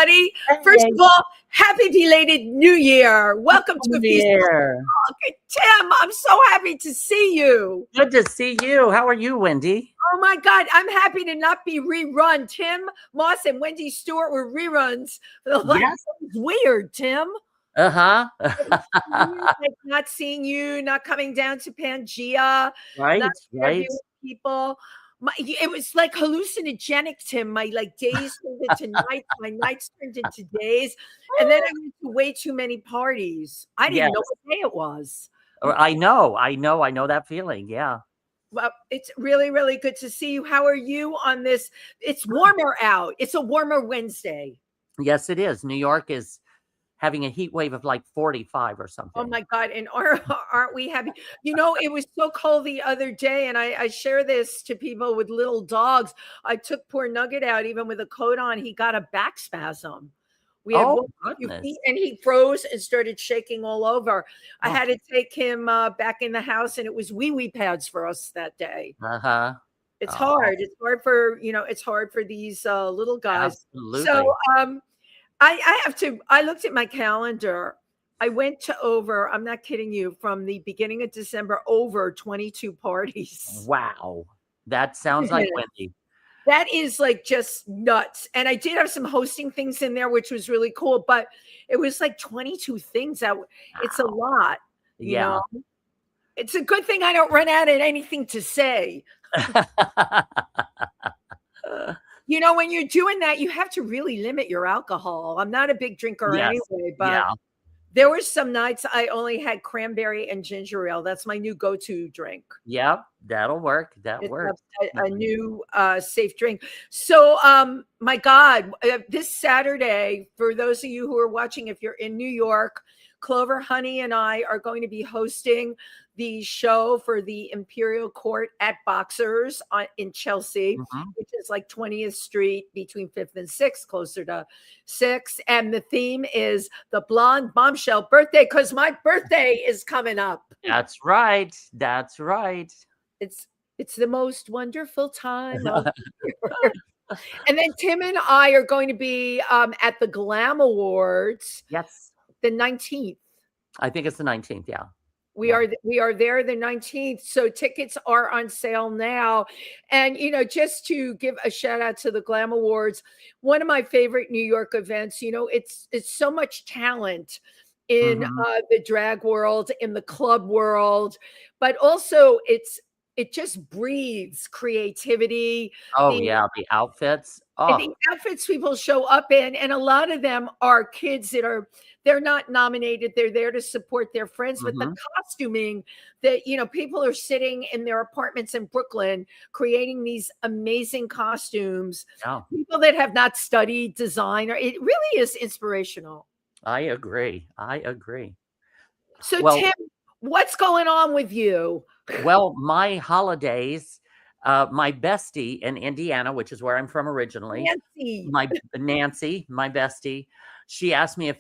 everybody. First of all, happy belated New Year. Welcome to TriVersity Talk. Tim, I'm so happy to see you. Good to see you. How are you, Wendy? Oh my God, I'm happy to not be rerun. Tim Moss and Wendy Stuart were reruns. Yes. It's weird, Tim. Uh-huh. Like not seeing you, not coming down to Pangea, not interviewing people. It was like hallucinogenic, Tim. My days turned into nights, my nights turned into days, and then I went to way too many parties. I didn't know what day it was. I know that feeling. Yeah. Well, it's really, really good to see you. How are you on this? It's warmer out. It's a warmer Wednesday. Yes, it is. New York is having a heat wave of like 45 or something. Oh my God. And aren't we having, it was so cold the other day. And I share this to people with little dogs. I took poor Nugget out, even with a coat on. He got a back spasm. We had goodness. And he froze and started shaking all over. I had to take him back in the house, and it was wee pads for us that day. It's hard. It's hard for, it's hard for these little guys. Absolutely. So I looked at my calendar. I went to over, I'm not kidding you, from the beginning of December, over 22 parties. Wow. That sounds like Wendy. That is like just nuts. And I did have some hosting things in there, which was really cool, but it was like 22 things. It's a lot. You know? It's a good thing I don't run out of anything to say. When you're doing that, you have to really limit your alcohol. I'm not a big drinker anyway, but there were some nights I only had cranberry and ginger ale. That's my new go-to drink. Yep, that'll work. That works. A new safe drink. So, my God, this Saturday, for those of you who are watching, if you're in New York, Clover, Honey, and I are going to be hosting the show for the Imperial Court at Boxers in Chelsea, which is like 20th Street between 5th and 6th, closer to 6th. And the theme is the Blonde Bombshell Birthday, because my birthday is coming up. That's right. That's right. It's the most wonderful time of year. And then Tim and I are going to be at the Glam Awards. Yes. The 19th. I think it's the 19th. Yeah. We are there the 19th. So tickets are on sale now. And, just to give a shout out to the Glam Awards, one of my favorite New York events, it's so much talent in the drag world, in the club world, but also it just breathes creativity. The outfits. The outfits people show up in, and a lot of them are kids they're not nominated. They're there to support their friends, but the costuming that, people are sitting in their apartments in Brooklyn, creating these amazing costumes. People that have not studied design, it really is inspirational. I agree. So Tim, what's going on with you? Well, my holidays, my bestie in Indiana, which is where I'm from originally, Nancy, my bestie, she asked me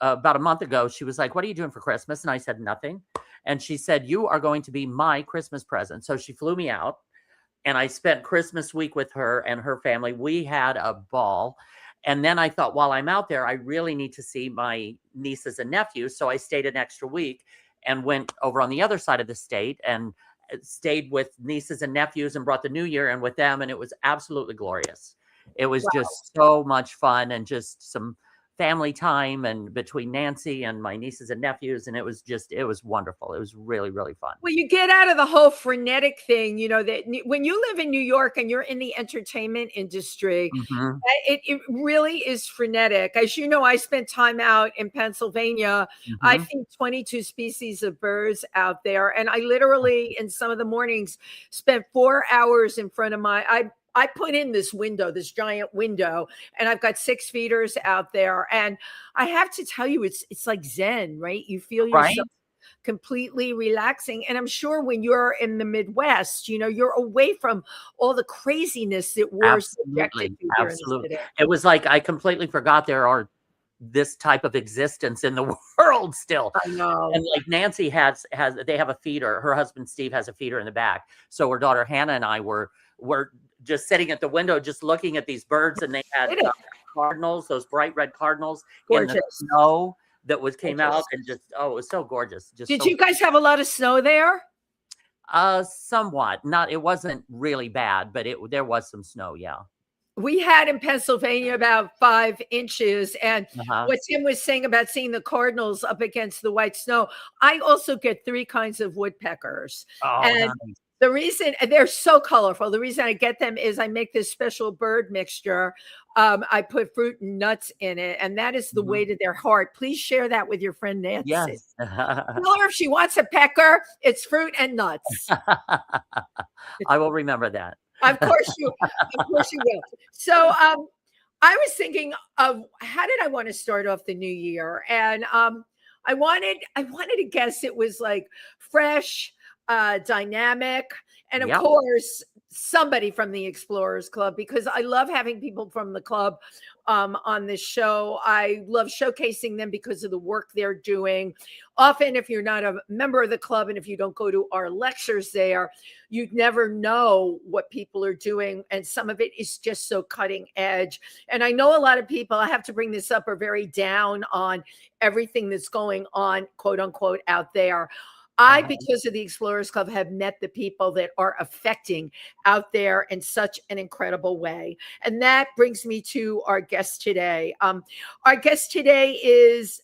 about a month ago, she was like, what are you doing for Christmas? And I said, nothing. And she said, you are going to be my Christmas present. So she flew me out, and I spent Christmas week with her and her family. We had a ball. And then I thought, while I'm out there, I really need to see my nieces and nephews. So I stayed an extra week and went over on the other side of the state and stayed with nieces and nephews and brought the new year in with them. And it was absolutely glorious. It was just so much fun, and just some family time and between Nancy and my nieces and nephews. And it was wonderful. It was really, really fun. Well, you get out of the whole frenetic thing, that when you live in New York and you're in the entertainment industry, it really is frenetic. As you know, I spent time out in Pennsylvania. I feed 22 species of birds out there. And I literally, in some of the mornings, spent 4 hours in front of I put in this giant window, and I've got 6 feeders out there. And I have to tell you, it's like Zen, right? You feel yourself completely relaxing. And I'm sure when you're in the Midwest, you're away from all the craziness that we're subjected to here in the city. It was like I completely forgot there are this type of existence in the world still. I know. And like Nancy they have a feeder. Her husband Steve has a feeder in the back. So her daughter Hannah and I were just sitting at the window, just looking at these birds, and they had cardinals, those bright red cardinals Gorgeous. in the snow that came out, and just, oh, it was so gorgeous. Did you guys have a lot of snow there? Somewhat. Not, it wasn't really bad, but there was some snow. Yeah. We had in Pennsylvania about 5 inches. And what Tim was saying about seeing the cardinals up against the white snow, I also get 3 kinds of woodpeckers. Oh, and nice. the reason they're so colorful, the reason I get them is I make this special bird mixture. I put fruit and nuts in it, and that is the way to their heart. Please share that with your friend Nancy. Yes. Tell her if she wants a pecker, it's fruit and nuts. I will remember that. Of course you will. So I was thinking of how did I want to start off the new year, and I wanted to guess it was like fresh, dynamic, and of course somebody from the Explorers Club, because I love having people from the club on this show. I love showcasing them because of the work they're doing. Often, if you're not a member of the club and if you don't go to our lectures there, you'd never know what people are doing. And some of it is just so cutting edge. And I know a lot of people, I have to bring this up, are very down on everything that's going on, quote unquote, out there. I, because of the Explorers Club, have met the people that are affecting out there in such an incredible way. And that brings me to our guest today. Our guest today is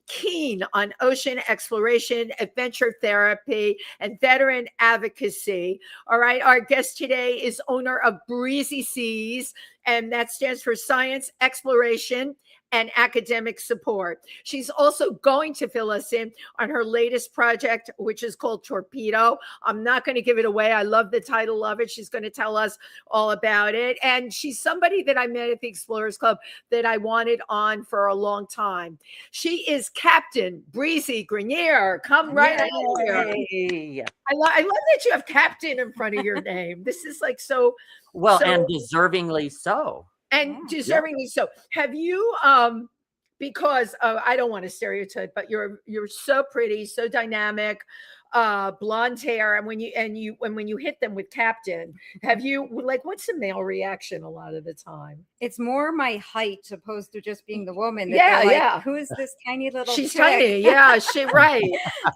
keen on ocean exploration, adventure therapy, and veteran advocacy. All right. Our guest today is owner of Breezy Seas, and that stands for Science Exploration and Academic Support. She's also going to fill us in on her latest project, which is called Torpedo. I'm not going to give it away. I love the title of it. She's going to tell us all about it. And she's somebody that I met at the Explorers Club that I wanted on for a long time. She is Captain Breezy Grenier. Come right on here. I love that you have Captain in front of your name. This is like so well, and deservingly so. And deservingly so. Have you because I don't want to stereotype, but you're so pretty, so dynamic, blonde hair, and when you hit them with Captain, have you, like, what's the male reaction a lot of the time? It's more my height opposed to just being the woman. That Who is this tiny little She's chick? tiny. Yeah, right.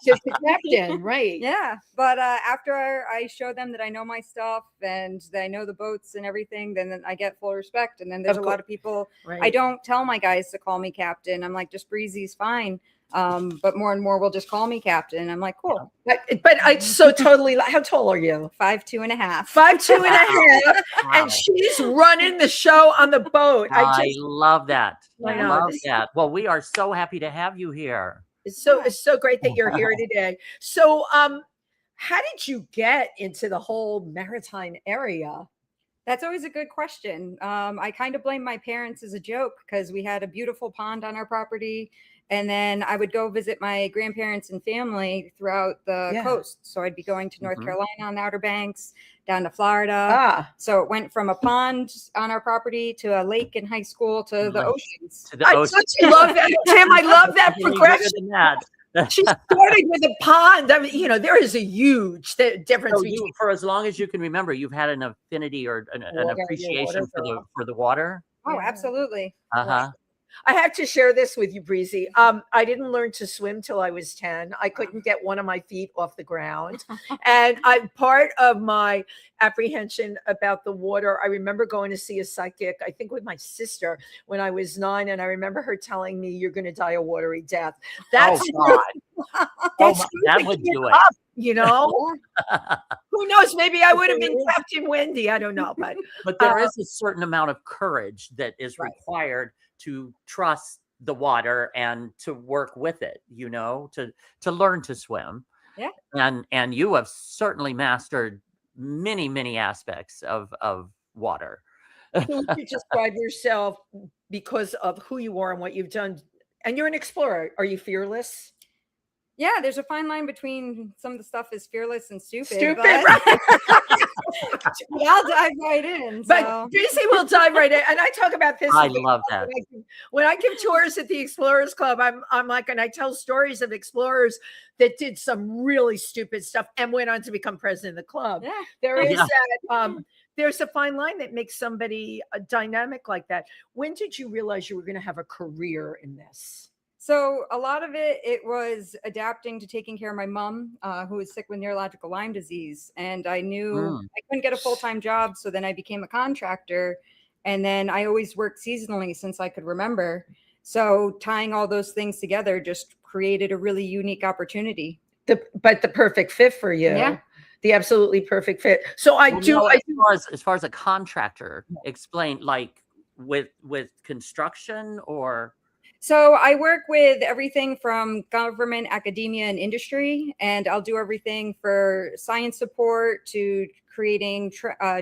Just the Captain, right. Yeah. But after I show them that I know my stuff and that I know the boats and everything, then I get full respect. And then there's a lot of people, I don't tell my guys to call me Captain. I'm like, just Breezy's fine. But more and more will just call me Captain. I'm like, cool. But I so totally, how tall are you? 5'2.5". 5'2.5". And she's running the show on the boat. I love that. I love that. Well, we are so happy to have you here. It's so great that you're here today. So how did you get into the whole maritime area? That's always a good question. I kind of blame my parents as a joke because we had a beautiful pond on our property. And then I would go visit my grandparents and family throughout the coast. So I'd be going to North Carolina on the Outer Banks, down to Florida. So it went from a pond on our property to a lake in high school to the oceans. I love that, Tim. I love that progression. She started with a pond. I mean, there is a huge difference. So for as long as you can remember, you've had an affinity or an appreciation for the water. Oh, absolutely. I have to share this with you, Breezy. I didn't learn to swim till I was 10. I couldn't get one of my feet off the ground. And part of my apprehension about the water, I remember going to see a psychic, I think with my sister when I was 9. And I remember her telling me, you're going to die a watery death. That's that would do it. Who knows? Maybe I would have been Captain Wendy. I don't know. But there is a certain amount of courage that is required to trust the water and to work with it, to learn to swim. Yeah. And you have certainly mastered many, many aspects of water. Who would you describe yourself because of who you are and what you've done? And you're an explorer. Are you fearless? Yeah, there's a fine line between some of the stuff is fearless and stupid. Right? I'll dive right in. But Breezy will dive right in. And I talk about this. I love that. When I give tours at the Explorers Club, I'm like, and I tell stories of explorers that did some really stupid stuff and went on to become president of the club. Yeah. There is that. There's a fine line that makes somebody a dynamic like that. When did you realize you were going to have a career in this? So a lot of it was adapting to taking care of my mom, who was sick with neurological Lyme disease. And I knew I couldn't get a full-time job. So then I became a contractor. And then I always worked seasonally since I could remember. So tying all those things together just created a really unique opportunity. But the perfect fit for you. Yeah. The absolutely perfect fit. So as far as a contractor, explain, like with construction or... So I work with everything from government, academia, and industry, and I'll do everything for science support to creating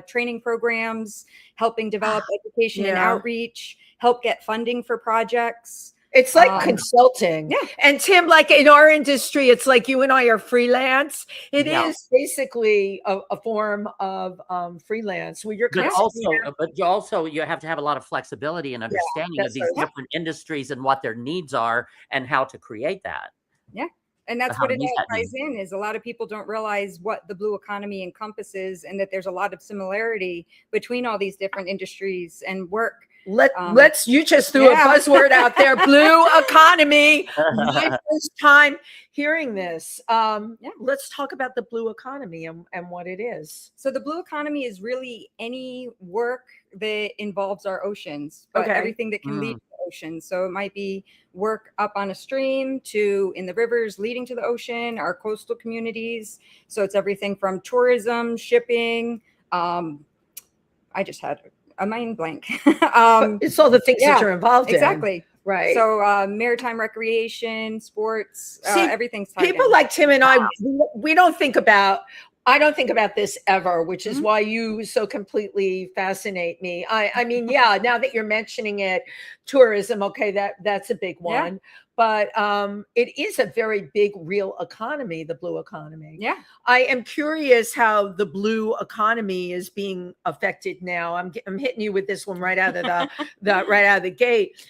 training programs, helping develop education and outreach, help get funding for projects. It's like consulting. Yeah. And Tim, like in our industry, it's like you and I are freelance. It is basically a form of freelance where you're but you have to have a lot of flexibility and understanding of these different industries and what their needs are and how to create that. Yeah. And that's what it ties in, is a lot of people don't realize what the blue economy encompasses and that there's a lot of similarity between all these different industries and work. Let's you just threw a buzzword out there, blue economy. My first time hearing this. Let's talk about the blue economy and what it is. So the blue economy is really any work that involves our oceans, but everything that can lead to the ocean. So it might be work up on a stream to in the rivers leading to the ocean, our coastal communities. So it's everything from tourism, shipping. I just had a mind blank. It's all the things that you're involved in. Exactly. Right. So maritime recreation, sports, everything's tied people in. Like Tim and I don't think about this ever, which is why you so completely fascinate me. I mean, now that you're mentioning it, tourism, that's a big one. Yeah. But it is a very big real economy, the blue economy. Yeah. I am curious how the blue economy is being affected now. I'm hitting you with this one right out of right out of the gate.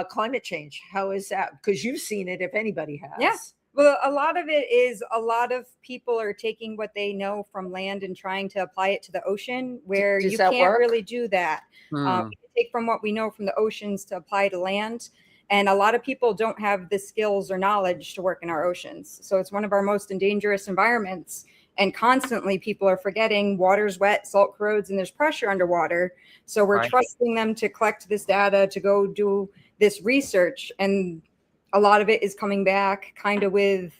Climate change. How is that? Because you've seen it, if anybody has. Yeah. Well, a lot of it is a lot of people are taking what they know from land and trying to apply it to the ocean, where you can't really do that. We can take from what we know from the oceans to apply to land. And a lot of people don't have the skills or knowledge to work in our oceans. So it's one of our most dangerous environments. And constantly people are forgetting water's wet, salt corrodes, and there's pressure underwater. So we're trusting them to collect this data, to go do this research. And a lot of it is coming back kind of with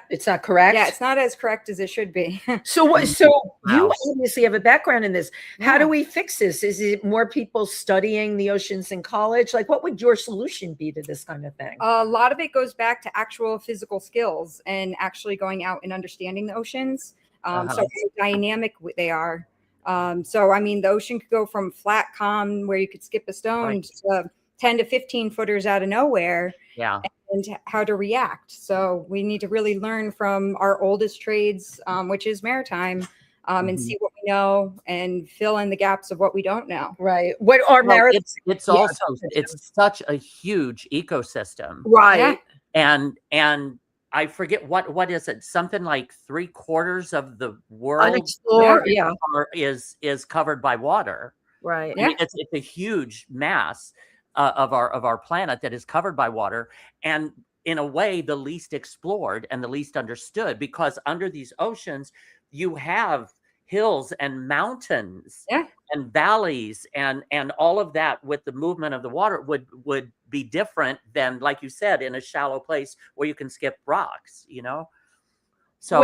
it's not correct. Yeah, it's not as correct as it should be. So you obviously have a background in this. How do we fix this? Is it more people studying the oceans in college? Like, what would your solution be to this kind of thing? A lot of it goes back to actual physical skills and actually going out and understanding the oceans. So how dynamic they are. So, I mean, the ocean could go from flat, calm, where you could skip a stone to 10 to 15 footers out of nowhere. Yeah. And how to react. So we need to really learn from our oldest trades, which is maritime, and see what we know and fill in the gaps of what we don't know. Right. What are maritime? It's such a huge ecosystem. Right. Yeah. And I forget what is it? Something like 3/4 of the world is covered by water. Right. I mean, it's a huge mass of our planet that is covered by water, and in a way the least explored and the least understood, because under these oceans you have hills and mountains and valleys and all of that. With the movement of the water would be different than, like you said, in a shallow place where you can skip rocks, so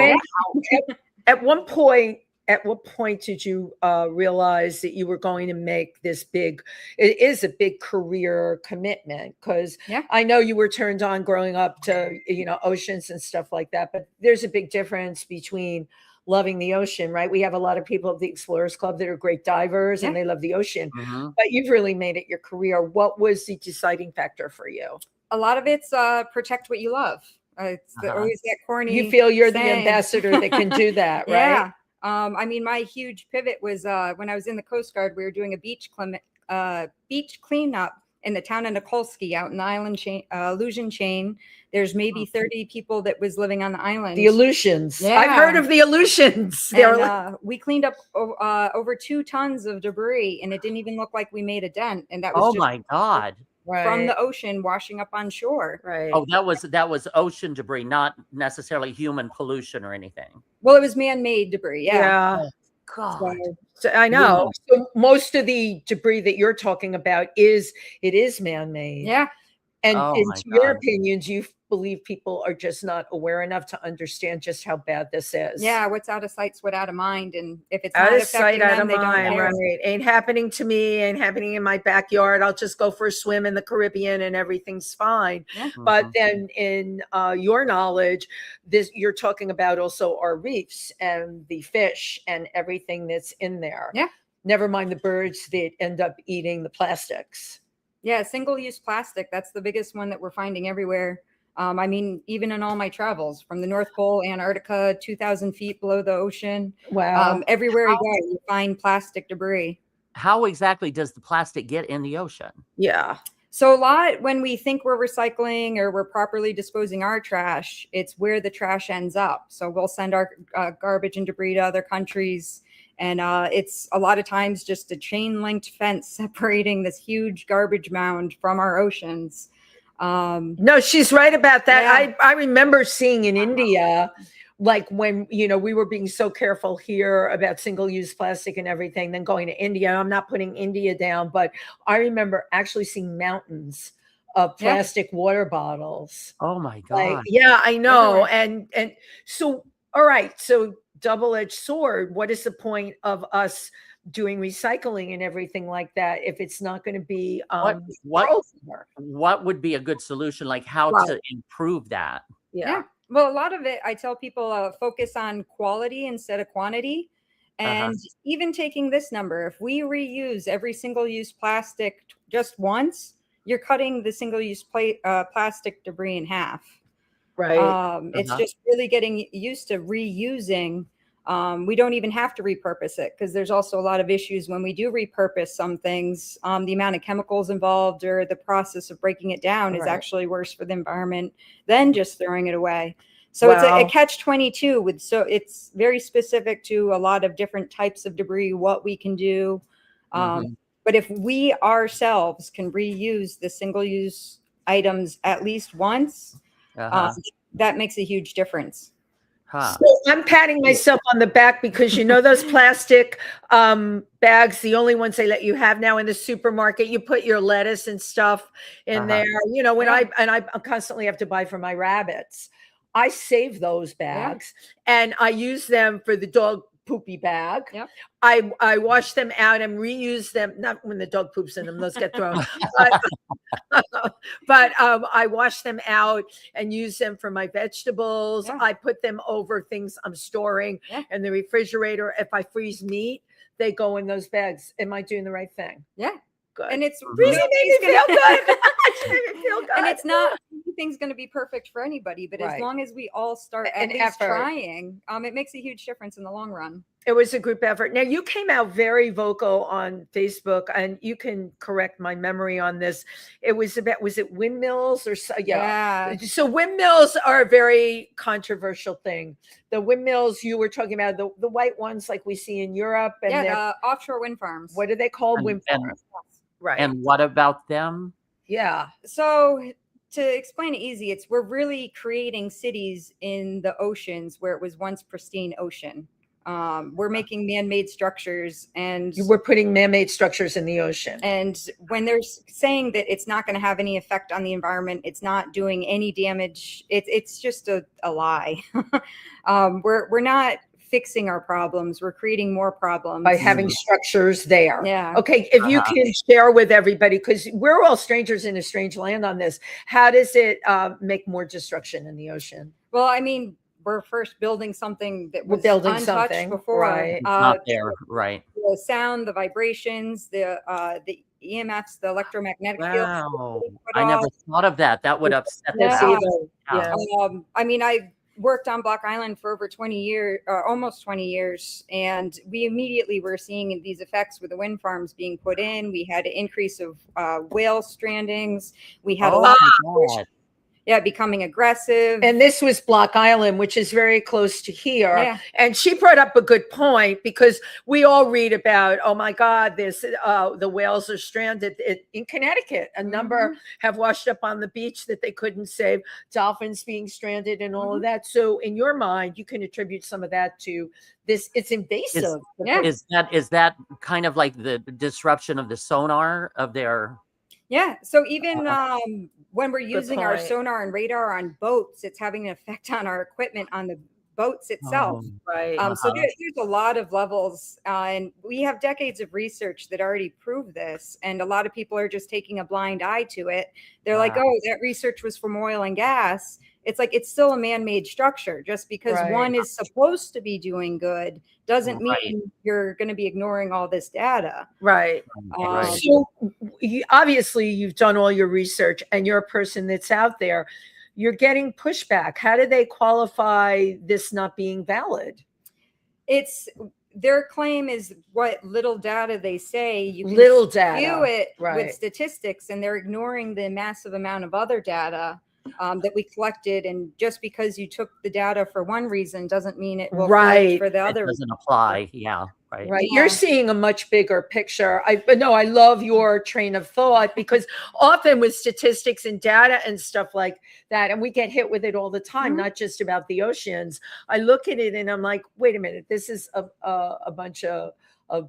at what point did you realize that you were going to make this big, it is a big career commitment? Because I know you were turned on growing up to, oceans and stuff like that, but there's a big difference between loving the ocean, right? We have a lot of people at the Explorers Club that are great divers and they love the ocean, but you've really made it your career. What was the deciding factor for you? A lot of it's protect what you love. It's always that corny. You feel you're saying. the ambassador that can do that, right? Yeah. I mean, my huge pivot was when I was in the Coast Guard. We were doing a beach cleanup in the town of Nikolsky out in the island chain, Aleutian chain. There's maybe 30 people that was living on the island. The Aleutians. Yeah. I've heard of the Aleutians. And, we cleaned up over 2 tons of debris, and it didn't even look like we made a dent. And that was my God. From the ocean washing up on shore. Right. Oh, that was ocean debris, not necessarily human pollution or anything. Well, it was man-made debris. Yeah. Oh, God. So I know. So most of the debris that you're talking about is man-made. Yeah. And in your opinions, you believe people are just not aware enough to understand just how bad this is. Yeah, what's out of sight's what out of mind, and if it's out not of sight, out of mind, right? Ain't happening to me, ain't happening in my backyard. I'll just go for a swim in the Caribbean and everything's fine. Yeah. But then, in your knowledge, you're talking about also our reefs and the fish and everything that's in there. Yeah. Never mind the birds that end up eating the plastics. Yeah, single-use plastic. That's the biggest one that we're finding everywhere. I mean, even in all my travels from the North Pole, Antarctica, 2,000 feet below the ocean. Wow. Everywhere you go, you find plastic debris. How exactly does the plastic get in the ocean? Yeah. So a lot when we think we're recycling or we're properly disposing our trash, it's where the trash ends up. So we'll send our garbage and debris to other countries. And it's a lot of times just a chain linked fence separating this huge garbage mound from our oceans. No, she's right about that. Yeah. I remember seeing in India, like when, we were being so careful here about single-use plastic and everything, then going to India. I'm not putting India down, but I remember actually seeing mountains of plastic water bottles. Oh my God. Yeah, I know. And so, all right. So double-edged sword. What is the point of us doing recycling and everything like that if it's not going to be what would be a good solution, like how to improve that? Yeah, well, a lot of it, I tell people focus on quality instead of quantity, and even taking this number, if we reuse every single-use plastic just once, you're cutting the single-use plastic debris in half. Right. It's just really getting used to reusing. We don't even have to repurpose it because there's also a lot of issues when we do repurpose some things. The amount of chemicals involved or the process of breaking it down is actually worse for the environment than just throwing it away. So it's a catch-22 so it's very specific to a lot of different types of debris, what we can do. But if we ourselves can reuse the single-use items at least once, that makes a huge difference. So I'm patting myself on the back because those plastic bags, the only ones they let you have now in the supermarket, you put your lettuce and stuff in there. When I constantly have to buy for my rabbits, I save those bags and I use them for the dog poopy bag. I wash them out and reuse them, not when the dog poops in them, those get thrown. But I wash them out and use them for my vegetables. I put them over things I'm storing in the refrigerator. If I freeze meat, they go in those bags. Am I doing the right thing? Yeah. Good. And it's really made me feel good. It made me feel good. And it's not anything's going to be perfect for anybody, but as long as we all start at least trying, it makes a huge difference in the long run. It was a group effort. Now, you came out very vocal on Facebook, and you can correct my memory on this. It was it windmills or so? Yeah. So windmills are a very controversial thing. The windmills you were talking about, the white ones like we see in Europe. And the offshore wind farms. What are they called? Wind farms. Right. And what about them? Yeah. So to explain it easy, we're really creating cities in the oceans where it was once pristine ocean. We're making man-made structures, and we're putting man-made structures in the ocean. And when they're saying that it's not going to have any effect on the environment, it's not doing any damage, it's just a lie. We're not fixing our problems. We're creating more problems by having structures there. Yeah. Okay. If you can share with everybody, because we're all strangers in a strange land on this, how does it make more destruction in the ocean? Well, I mean, we're first building something that was untouched before. Right. Not there. Right. The sound, the vibrations, the EMFs, the electromagnetic field. Wow. I never thought of that. That would upset the Yeah. I mean, I worked on Block Island for over 20 years, almost 20 years. And we immediately were seeing these effects with the wind farms being put in. We had an increase of whale strandings. We had a lot of becoming aggressive. And this was Block Island, which is very close to here. Yeah. And she brought up a good point, because we all read about, oh my God, this the whales are stranded in Connecticut. A number have washed up on the beach that they couldn't save, dolphins being stranded and all of that. So in your mind, you can attribute some of that to this. It's invasive. Is that kind of like the disruption of the sonar of their... Yeah. So even when we're using our sonar and radar on boats, it's having an effect on our equipment on the boats itself. Right. So there's a lot of levels, and we have decades of research that already prove this. And a lot of people are just taking a blind eye to it. They're like, oh, that research was from oil and gas. It's like, it's still a man-made structure. Just because one is supposed to be doing good doesn't mean you're going to be ignoring all this data. Right. So obviously you've done all your research, and you're a person that's out there. You're getting pushback. How do they qualify this not being valid? It's their claim is what little data they say. You can view it with statistics, and they're ignoring the massive amount of other data that we collected. And just because you took the data for one reason doesn't mean it will for the other. It doesn't apply. Yeah. Right. You're seeing a much bigger picture. I love your train of thought, because often with statistics and data and stuff like that, and we get hit with it all the time, not just about the oceans. I look at it and I'm like, wait a minute, this is a bunch of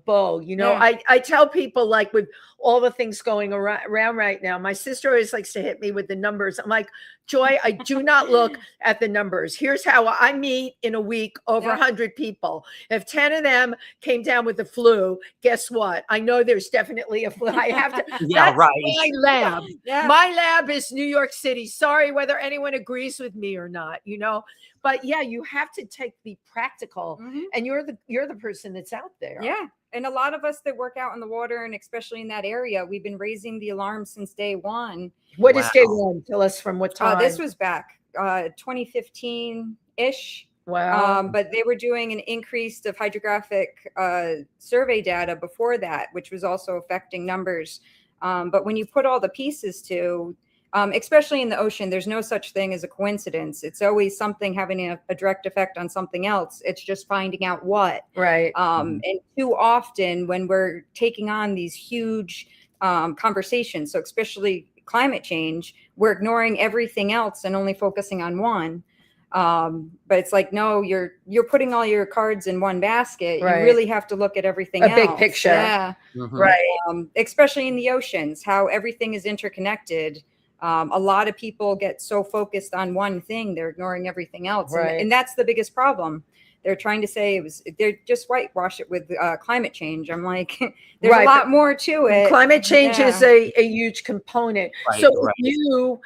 bull. I tell people, like, with all the things going around right now, my sister always likes to hit me with the numbers. I'm like, Joy, I do not look at the numbers. Here's how I meet in a week over 100 people. If 10 of them came down with the flu, guess what? I know there's definitely a flu. I have to. That's my lab. My lab is New York City. Sorry whether anyone agrees with me or not, But you have to take the practical, and you're the person that's out there. Yeah. And a lot of us that work out in the water, and especially in that area, we've been raising the alarm since day one. What is day one? Tell us from what time. This was back 2015-ish. Wow. But they were doing an increase of hydrographic survey data before that, which was also affecting numbers. But when you put all the pieces to, especially in the ocean, there's no such thing as a coincidence. It's always something having a direct effect on something else. It's just finding out what. Right. And too often when we're taking on these huge conversations, so especially climate change, we're ignoring everything else and only focusing on one. But it's like, no, you're putting all your cards in one basket. You really have to look at everything else. A big picture. Yeah. Right. Especially in the oceans, how everything is interconnected. A lot of people get so focused on one thing, they're ignoring everything else. Right. And that's the biggest problem. They're trying to say they're just whitewash it with climate change. I'm like, there's a lot more to it. Climate change is a huge component. So if you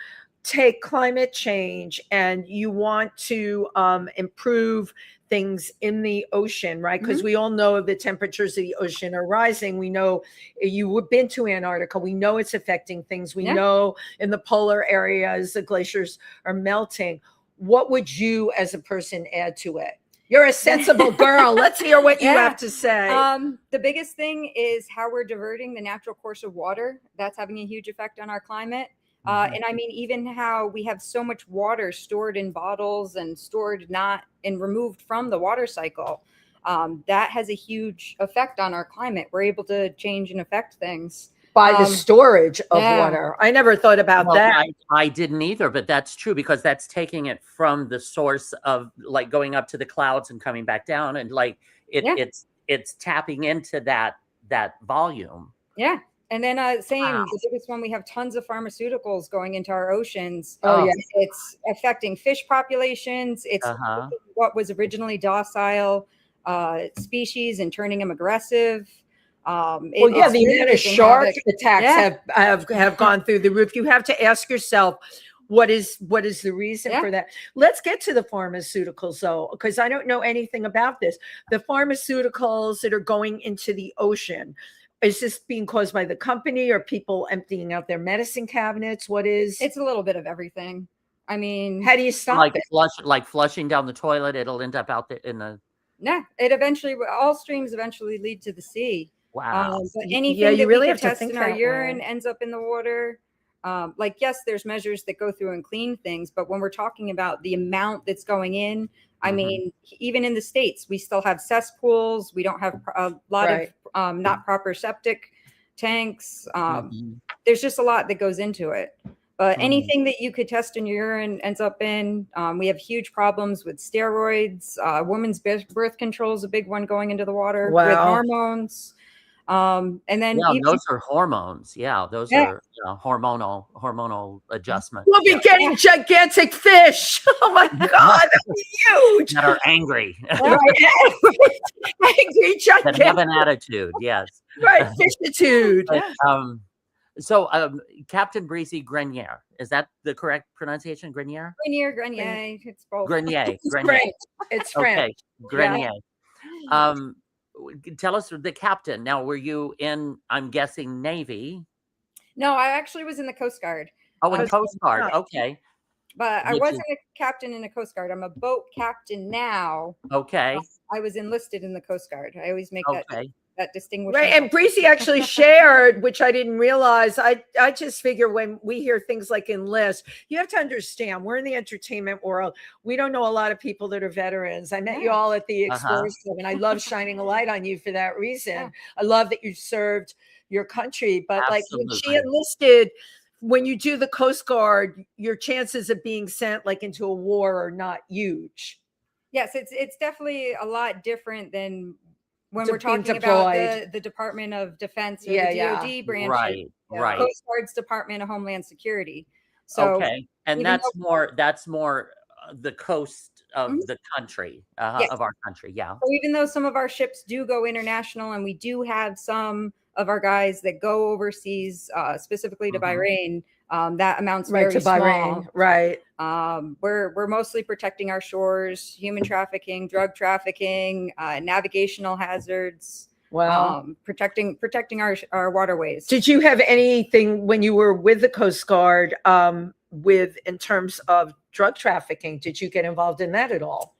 take climate change and you want to improve things in the ocean, right? Because we all know the temperatures of the ocean are rising. We know you've been to Antarctica. We know it's affecting things. We know in the polar areas, the glaciers are melting. What would you as a person add to it? You're a sensible girl. Let's hear what you have to say. The biggest thing is how we're diverting the natural course of water. That's having a huge effect on our climate. And I mean, even how we have so much water stored in bottles and stored and removed from the water cycle. That has a huge effect on our climate. We're able to change and affect things. By the storage of water. I never thought about that. I didn't either, but that's true, because that's taking it from the source of, like, going up to the clouds and coming back down, and like it's tapping into that volume. Yeah. And then the biggest one, we have tons of pharmaceuticals going into our oceans. It's affecting fish populations. It's what was originally docile species and turning them aggressive. The amount of shark attacks have gone through the roof. You have to ask yourself, what is the reason for that? Let's get to the pharmaceuticals, though, because I don't know anything about this. The pharmaceuticals that are going into the ocean, is this being caused by the company or people emptying out their medicine cabinets? What is? It's a little bit of everything. I mean, how do you stop it? Flushing down the toilet, it'll end up out there in the. Yeah, it eventually, all streams eventually lead to the sea. Wow. But anything you really have test to think in our that urine way. ends up in the water. Like, yes, there's measures that go through and clean things, but when we're talking about the amount that's going in, I mean, even in the States, we still have cesspools. We don't have a lot of not proper septic tanks. There's just a lot that goes into it. But anything that you could test in your urine ends up in. We have huge problems with steroids. Women's birth control is a big one going into the water with hormones. And then those are hormones. Yeah, those are hormonal adjustments. We'll be getting gigantic fish. Oh my God, that's huge. That are angry. Angry, gigantic. That have an attitude. Yes. Right, fishitude. So, Captain Breezy Grenier, is that the correct pronunciation? Grenier? Grenier. It's both. Grenier. It's French. Okay, Grenier. Yeah. Tell us the captain. Now, were you in, I'm guessing, Navy? No, I actually was in the Coast Guard. Oh, in Coast Guard. Okay. But I wasn't a captain in the Coast Guard. I'm a boat captain now. Okay. I was enlisted in the Coast Guard. I always make that distinguishing. Right. And Breezy actually shared, which I didn't realize. I just figure when we hear things like enlist, you have to understand we're in the entertainment world. We don't know a lot of people that are veterans. I met you all at the Explorers Club, and I love shining a light on you for that reason. I love that you served your country. But like when she enlisted, when you do the Coast Guard, your chances of being sent like into a war are not huge. Yes, it's definitely a lot different than when we're talking about the Department of Defense or the DoD branch, right. Coast Guard's Department of Homeland Security. So and that's more the coast of the country, of our country. Yeah. So even though some of our ships do go international, and we do have some of our guys that go overseas, specifically to Bahrain, that amounts very small. Bahrain, right. We're mostly protecting our shores, human trafficking, drug trafficking, navigational hazards. Wow. Protecting our waterways. Did you have anything when you were with the Coast Guard in terms of drug trafficking? Did you get involved in that at all?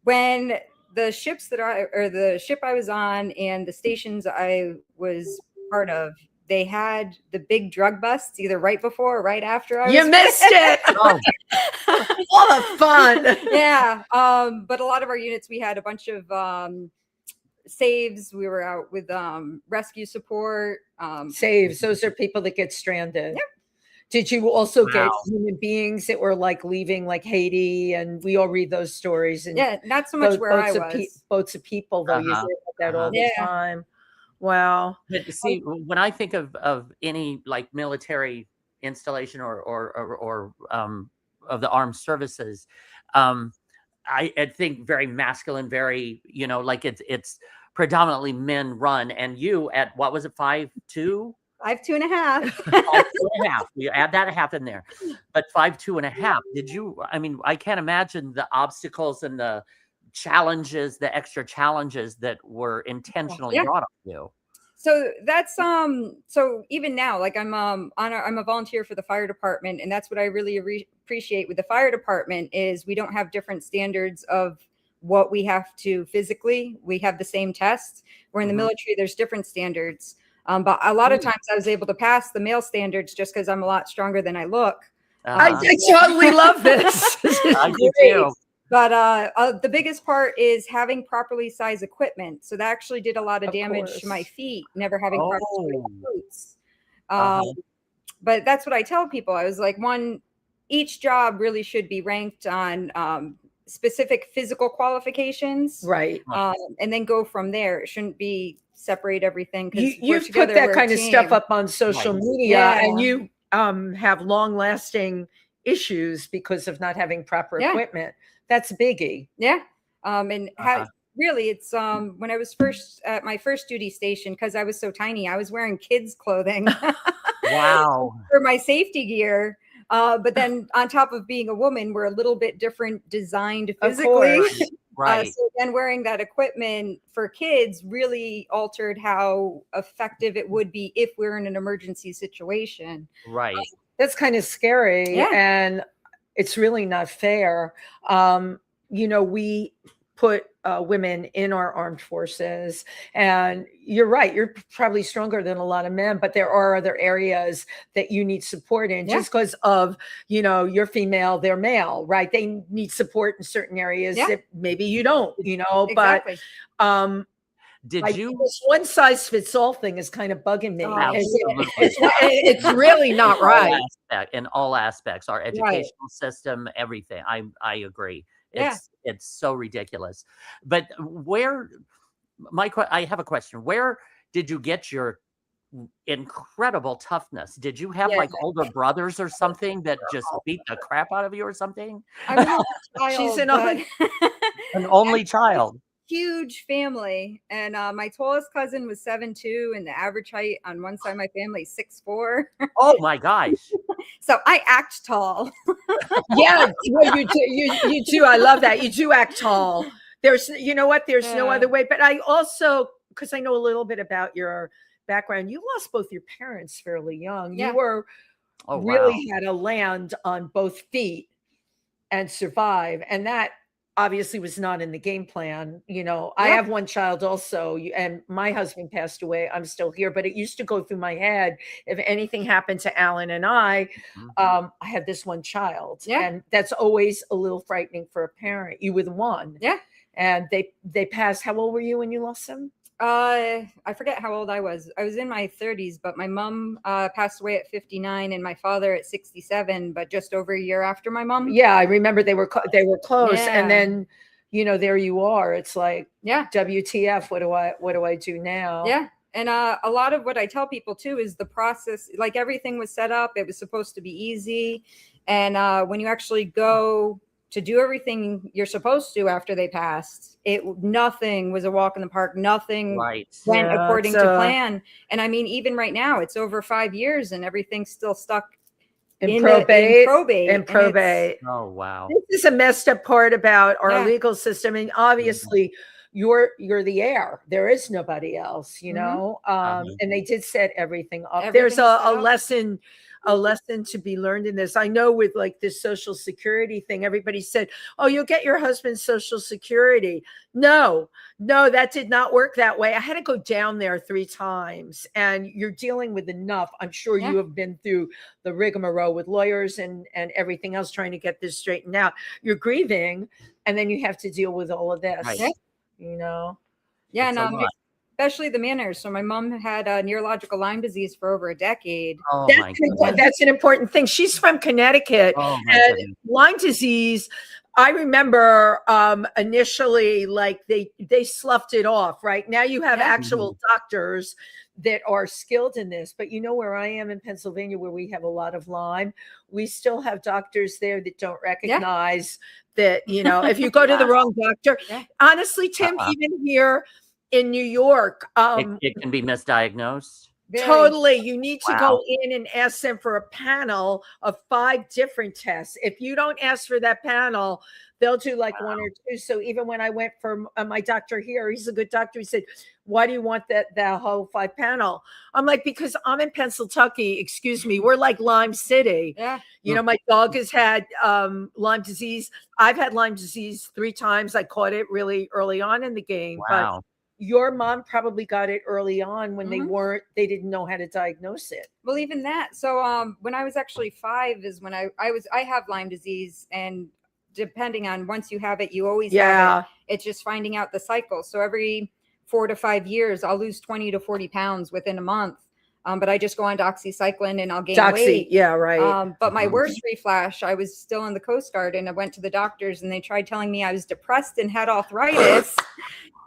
When the ships the ship I was on and the stations I was part of, they had the big drug busts either right before or right after I was. You missed it. All the fun. Yeah. But a lot of our units, we had a bunch of saves. We were out with rescue support. Saves. Those are people that get stranded. Yep. Did you also get human beings that were like leaving like Haiti? And we all read those stories. And not so much where I was. Boats of people, though. You hear about that all the time. Wow. But see, when I think of any like military installation or of the armed services, I think very masculine, very, like it's predominantly men run. And you at, what was it, 5'2"? 5'2.5". 5'2.5". You add that half in there, but 5'2.5". Did you? I mean, I can't imagine the obstacles and the challenges, the extra challenges that were intentionally brought on you. So that's so even now, like I'm a volunteer for the fire department, and that's what I really appreciate with the fire department is we don't have different standards of what we have to physically. We have the same tests. Where in the military, there's different standards. But a lot of times I was able to pass the male standards just because I'm a lot stronger than I look. I totally love this. I do too. But the biggest part is having properly sized equipment. So that actually did a lot of damage to my feet, never having proper boots. But that's what I tell people. I was like, each job really should be ranked on specific physical qualifications. Right. And then go from there. It shouldn't be separate everything. You've put that kind of stuff up on social media, and you have long-lasting issues because of not having proper equipment. That's a biggie. Yeah. Really, it's when I was first at my first duty station, because I was so tiny, I was wearing kids' clothing. Wow. For my safety gear. But then on top of being a woman, we're a little bit different designed physically. Right. So then wearing that equipment for kids really altered how effective it would be if we're in an emergency situation. Right. That's kind of scary. Yeah. And it's really not fair. We put women in our armed forces, and you're right, you're probably stronger than a lot of men, but there are other areas that you need support in just because of, you're female, they're male, right? They need support in certain areas that maybe you don't, Exactly. but Did you? this one size fits all thing is kind of bugging me. Absolutely. It's really not right. In all aspects, our educational system, everything. I agree. It's so ridiculous. But I have a question. Where did you get your incredible toughness? Did you have like older brothers or something that just beat the crap out of you or something? I'm an only child. She's an only child. Huge family, and my tallest cousin was 7'2", and the average height on one side of my family is 6'4". Oh my gosh! So I act tall. Yeah, well, you do. I love that. You do act tall. There's, there's no other way. But I also, because I know a little bit about your background, you lost both your parents fairly young. You were really had to land on both feet and survive, and that obviously was not in the game plan. I have one child also, and my husband passed away. I'm still here, but it used to go through my head if anything happened to Alan and I have this one child, and that's always a little frightening for a parent. You were the one, and they passed. How old were you when you lost them? I forget how old I was. I was in my 30s, but my mom passed away at 59 and my father at 67, but just over a year after my mom. Yeah, I remember they were close, and then there you are. It's like, WTF? What do I do now? Yeah. And a lot of what I tell people too is the process, like everything was set up. It was supposed to be easy. And when you actually go to do everything you're supposed to after they passed, nothing was a walk in the park. Nothing went according to plan. And I mean, even right now, it's over 5 years and everything's still stuck in probate. Oh, wow. This is a messed up part about our legal system. And obviously you're the heir. There is nobody else, and they did set everything up. There's a lesson to be learned in this. I know with like this Social Security thing, everybody said, oh, you'll get your husband's Social Security. No, that did not work that way. I had to go down there 3 times, and you're dealing with enough. I'm sure you have been through the rigmarole with lawyers and everything else trying to get this straightened out. You're grieving, and then you have to deal with all of this, Yeah, and especially the manners. So my mom had neurological Lyme disease for over a decade. Oh, that's an important thing. She's from Connecticut. And Lyme disease, I remember initially, like they sloughed it off. Right now, you have actual doctors that are skilled in this. But where I am in Pennsylvania, where we have a lot of Lyme, we still have doctors there that don't recognize that. If you go to the wrong doctor, honestly, Tim, even here in New York, it can be misdiagnosed. Totally. You need to go in and ask them for a panel of 5 different tests. If you don't ask for that panel, they'll do like 1 or 2. So even when I went for my doctor here, he's a good doctor. He said, why do you want that whole 5 panel? I'm like, because I'm in Pennsylvania. Excuse me. We're like Lyme City. Yeah. My dog has had Lyme disease. I've had Lyme disease 3 times. I caught it really early on in the game. Wow. But your mom probably got it early on when they didn't know how to diagnose it. Well, even that. So when I was actually 5 is when I have Lyme disease, and depending on once you have it, you always have it. It's just finding out the cycle. So every 4 to 5 years, I'll lose 20 to 40 pounds within a month. But I just go on doxycycline and I'll gain weight. Yeah, right. But my worst reflash, I was still in the Coast Guard and I went to the doctors and they tried telling me I was depressed and had arthritis.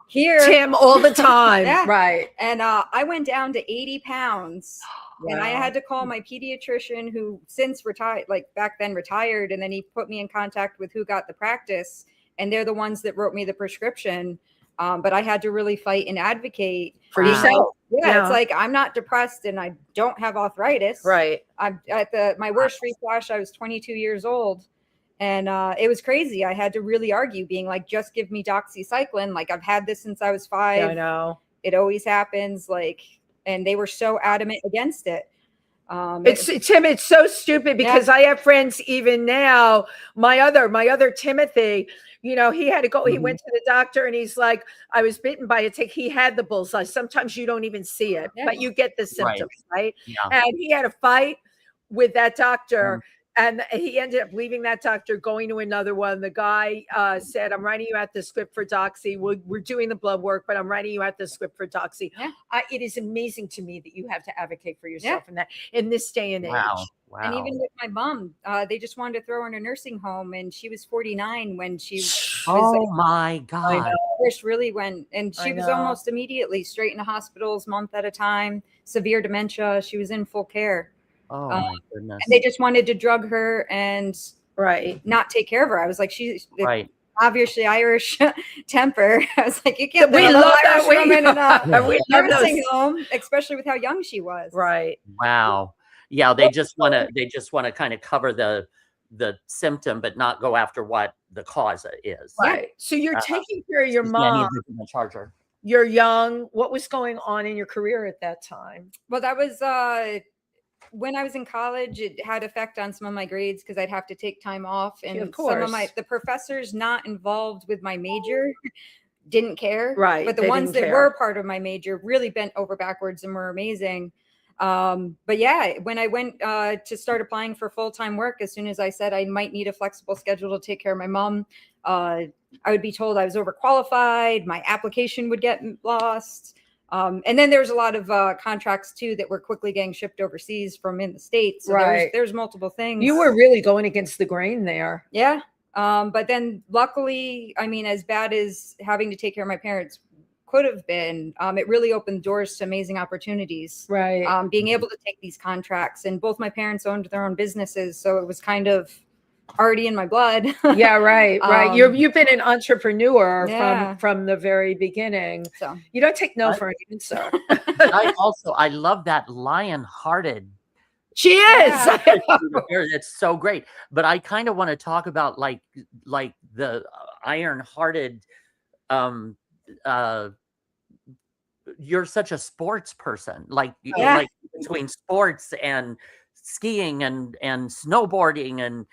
Here, Tim, all the time. Right. And I went down to 80 pounds and I had to call my pediatrician, who since retired, like back then retired. And then he put me in contact with Who Got the Practice. And they're the ones that wrote me the prescription. But I had to really fight and advocate for yourself. It's like, I'm not depressed and I don't have arthritis. Right. I'm at my worst reflash. I was 22 years old. And it was crazy. I had to really argue, being like, just give me doxycycline. Like, I've had this since I was 5. I know. It always happens. Like, and they were so adamant against it. Tim, it's so stupid because I have friends even now. My other Timothy, you know, he had to go, he went to the doctor and he's like, I was bitten by a tick. He had the bullseye. Sometimes you don't even see it, but you get the symptoms, right? Yeah. And he had a fight with that doctor. And he ended up leaving that doctor, going to another one. The guy said, I'm writing you out the script for Doxy. We're doing the blood work, but I'm writing you out the script for Doxy. Yeah. It is amazing to me that you have to advocate for yourself in this day and age. Wow. And even with my mom, they just wanted to throw her in a nursing home. And she was 49 when she was. Oh, my God. First really went. And she was almost immediately straight into hospitals, month at a time, severe dementia. She was in full care. Oh my goodness. And they just wanted to drug her and not take care of her. I was like, she's obviously Irish temper. I was like, you can't. We love that woman in a nursing home, especially with how young she was. Right. Wow. Yeah, they just want to kind of cover the symptom, but not go after what the cause is. Right. So you're taking care of your mom. Charger. You're young. What was going on in your career at that time? Well, that was when I was in college. It had effect on some of my grades because I'd have to take time off, and some of the professors not involved with my major didn't care. Right. But the ones that were part of my major really bent over backwards and were amazing. But yeah, when I went to start applying for full-time work, as soon as I said I might need a flexible schedule to take care of my mom, I would be told I was overqualified. My application would get lost. And then there's a lot of contracts too that were quickly getting shipped overseas from in the States. So there's multiple things. You were really going against the grain there. Yeah. But then luckily, I mean, as bad as having to take care of my parents could have been, it really opened doors to amazing opportunities. Right. Being able to take these contracts, and both my parents owned their own businesses. So it was kind of already in my blood. Yeah, right. You've been an entrepreneur from the very beginning. So you don't take no for an answer. I love that lion-hearted. She is. It's so great. But I kind of want to talk about like the iron-hearted. You're such a sports person, like between sports and skiing and snowboarding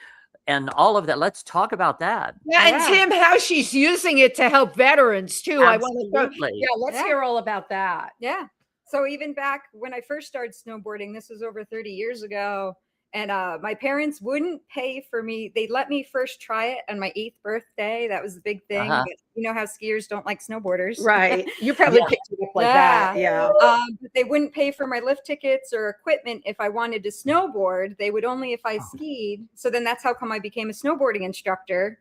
and all of that. Let's talk about that. Yeah, and Tim, how she's using it to help veterans too. Absolutely. Let's hear all about that. Yeah. So even back when I first started snowboarding, this was over 30 years ago, and my parents wouldn't pay for me. They let me first try it on my 8th birthday. That was the big thing. But you know how skiers don't like snowboarders. Right. You probably picked it up like that. Yeah. But they wouldn't pay for my lift tickets or equipment if I wanted to snowboard. They would only if I skied. So then that's how come I became a snowboarding instructor.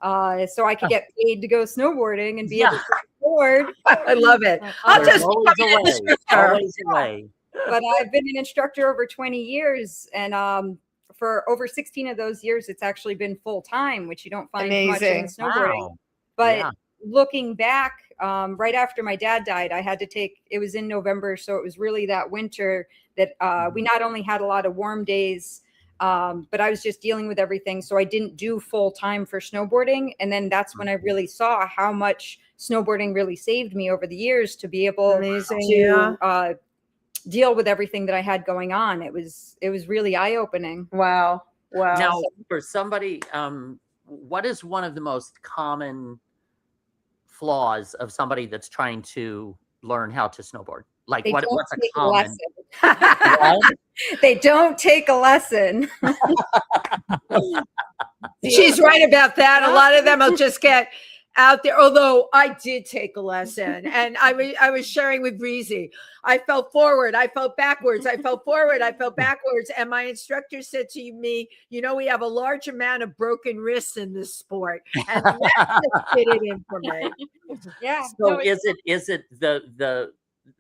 So I could get paid to go snowboarding and be able to snowboard. I love it. I'll just always a way. But I've been an instructor over 20 years, and for over 16 of those years, it's actually been full time, which you don't find much in snowboarding. Wow. But looking back, right after my dad died, I had to take. It was in November, so it was really that winter that we not only had a lot of warm days, but I was just dealing with everything, so I didn't do full time for snowboarding. And then that's when I really saw how much snowboarding really saved me over the years to be able to deal with everything that I had going on. It was really eye-opening. Wow. Now, for somebody, what is one of the most common flaws of somebody that's trying to learn how to snowboard? Like what's a common? They don't take a lesson. She's right about that. A lot of them will just get out there. Although I did take a lesson, and I was sharing with Breezy. I fell forward, I fell backwards, I fell forward, I fell backwards, and my instructor said to me, "You know, we have a large amount of broken wrists in this sport," and that just fit it in for me. Yeah. So is it the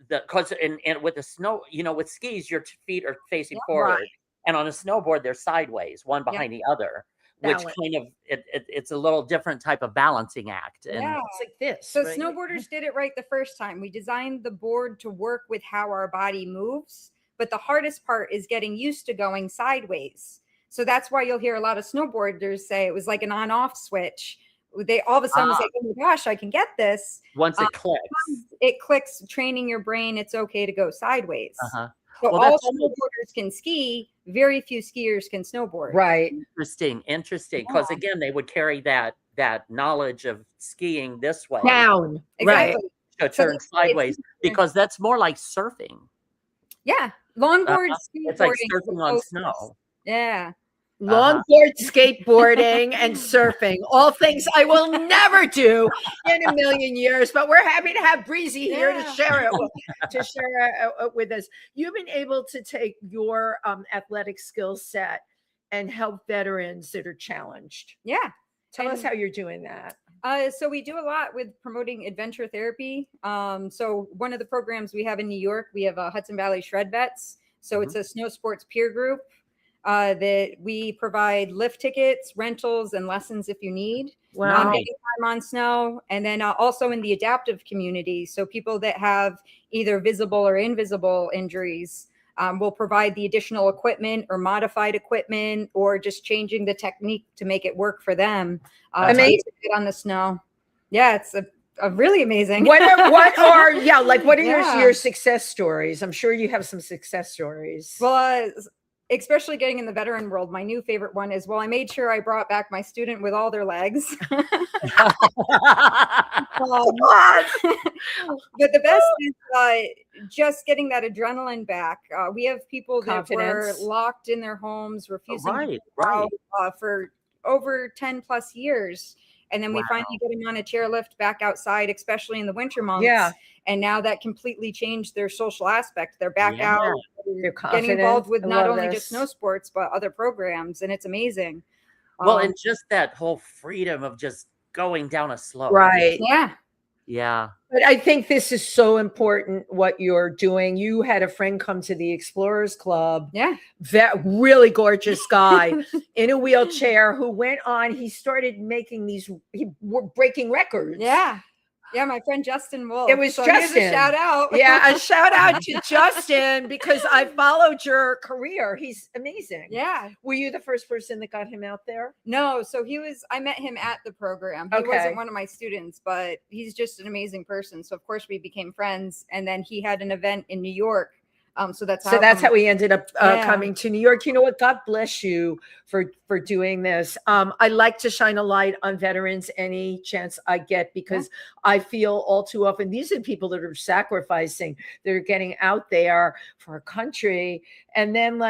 because and with the snow, you know, with skis, your feet are facing forward, and on a snowboard they're sideways, one behind the other. Which kind of it's a little different type of balancing act. And it's like this. So snowboarders did it right the first time. We designed the board to work with how our body moves, but the hardest part is getting used to going sideways. So that's why you'll hear a lot of snowboarders say it was like an on-off switch. They all of a sudden was like, oh my gosh, I can get this. Once it clicks. It clicks, training your brain. It's okay to go sideways. Uh-huh. So all snowboarders can ski. Very few skiers can snowboard. Right. Interesting. Because again, they would carry that knowledge of skiing this way down. Exactly. Right. To turn sideways, because that's more like surfing. Yeah. Longboard skateboarding. It's like surfing on snow. Yeah. Longboard, skateboarding, and surfing. All things I will never do in a million years, but we're happy to have Breezy here to share it with us. You've been able to take your athletic skill set and help veterans that are challenged. Yeah. Tell us how you're doing that. So we do a lot with promoting adventure therapy. So one of the programs we have in New York, we have Hudson Valley Shred Vets. So it's a snow sports peer group that we provide lift tickets, rentals, and lessons if you need. Wow. Getting time on snow. And then also in the adaptive community. So people that have either visible or invisible injuries, we'll provide the additional equipment or modified equipment or just changing the technique to make it work for them. Amazing. On the snow. Yeah, it's a really amazing. What are your success stories? I'm sure you have some success stories. Well, especially getting in the veteran world, my new favorite one is, I made sure I brought back my student with all their legs. But the best is just getting that adrenaline back. We have people that were locked in their homes, refusing to go out, for over 10 plus years. And then we finally get them on a chairlift back outside, especially in the winter months. Yeah. And now that completely changed their social aspect. They're back out. They're getting involved with not only just snow sports, but other programs. And it's amazing. Well, and just that whole freedom of just going down a slope. Right. Yeah. Yeah. But I think this is so important what you're doing. You had a friend come to the Explorers Club. Yeah. That really gorgeous guy in a wheelchair who went on. He started making breaking records. Yeah. Yeah, my friend Justin Wolf. It was Justin. A shout out. Yeah, a shout out to Justin because I followed your career. He's amazing. Yeah. Were you the first person that got him out there? No. So I met him at the program. He wasn't one of my students, but he's just an amazing person. So of course we became friends. And then he had an event in New York. So that's how we ended up coming to New York. You know what? God bless you for doing this. I like to shine a light on veterans any chance I get because I feel all too often these are people that are sacrificing. They're getting out there for a country, and then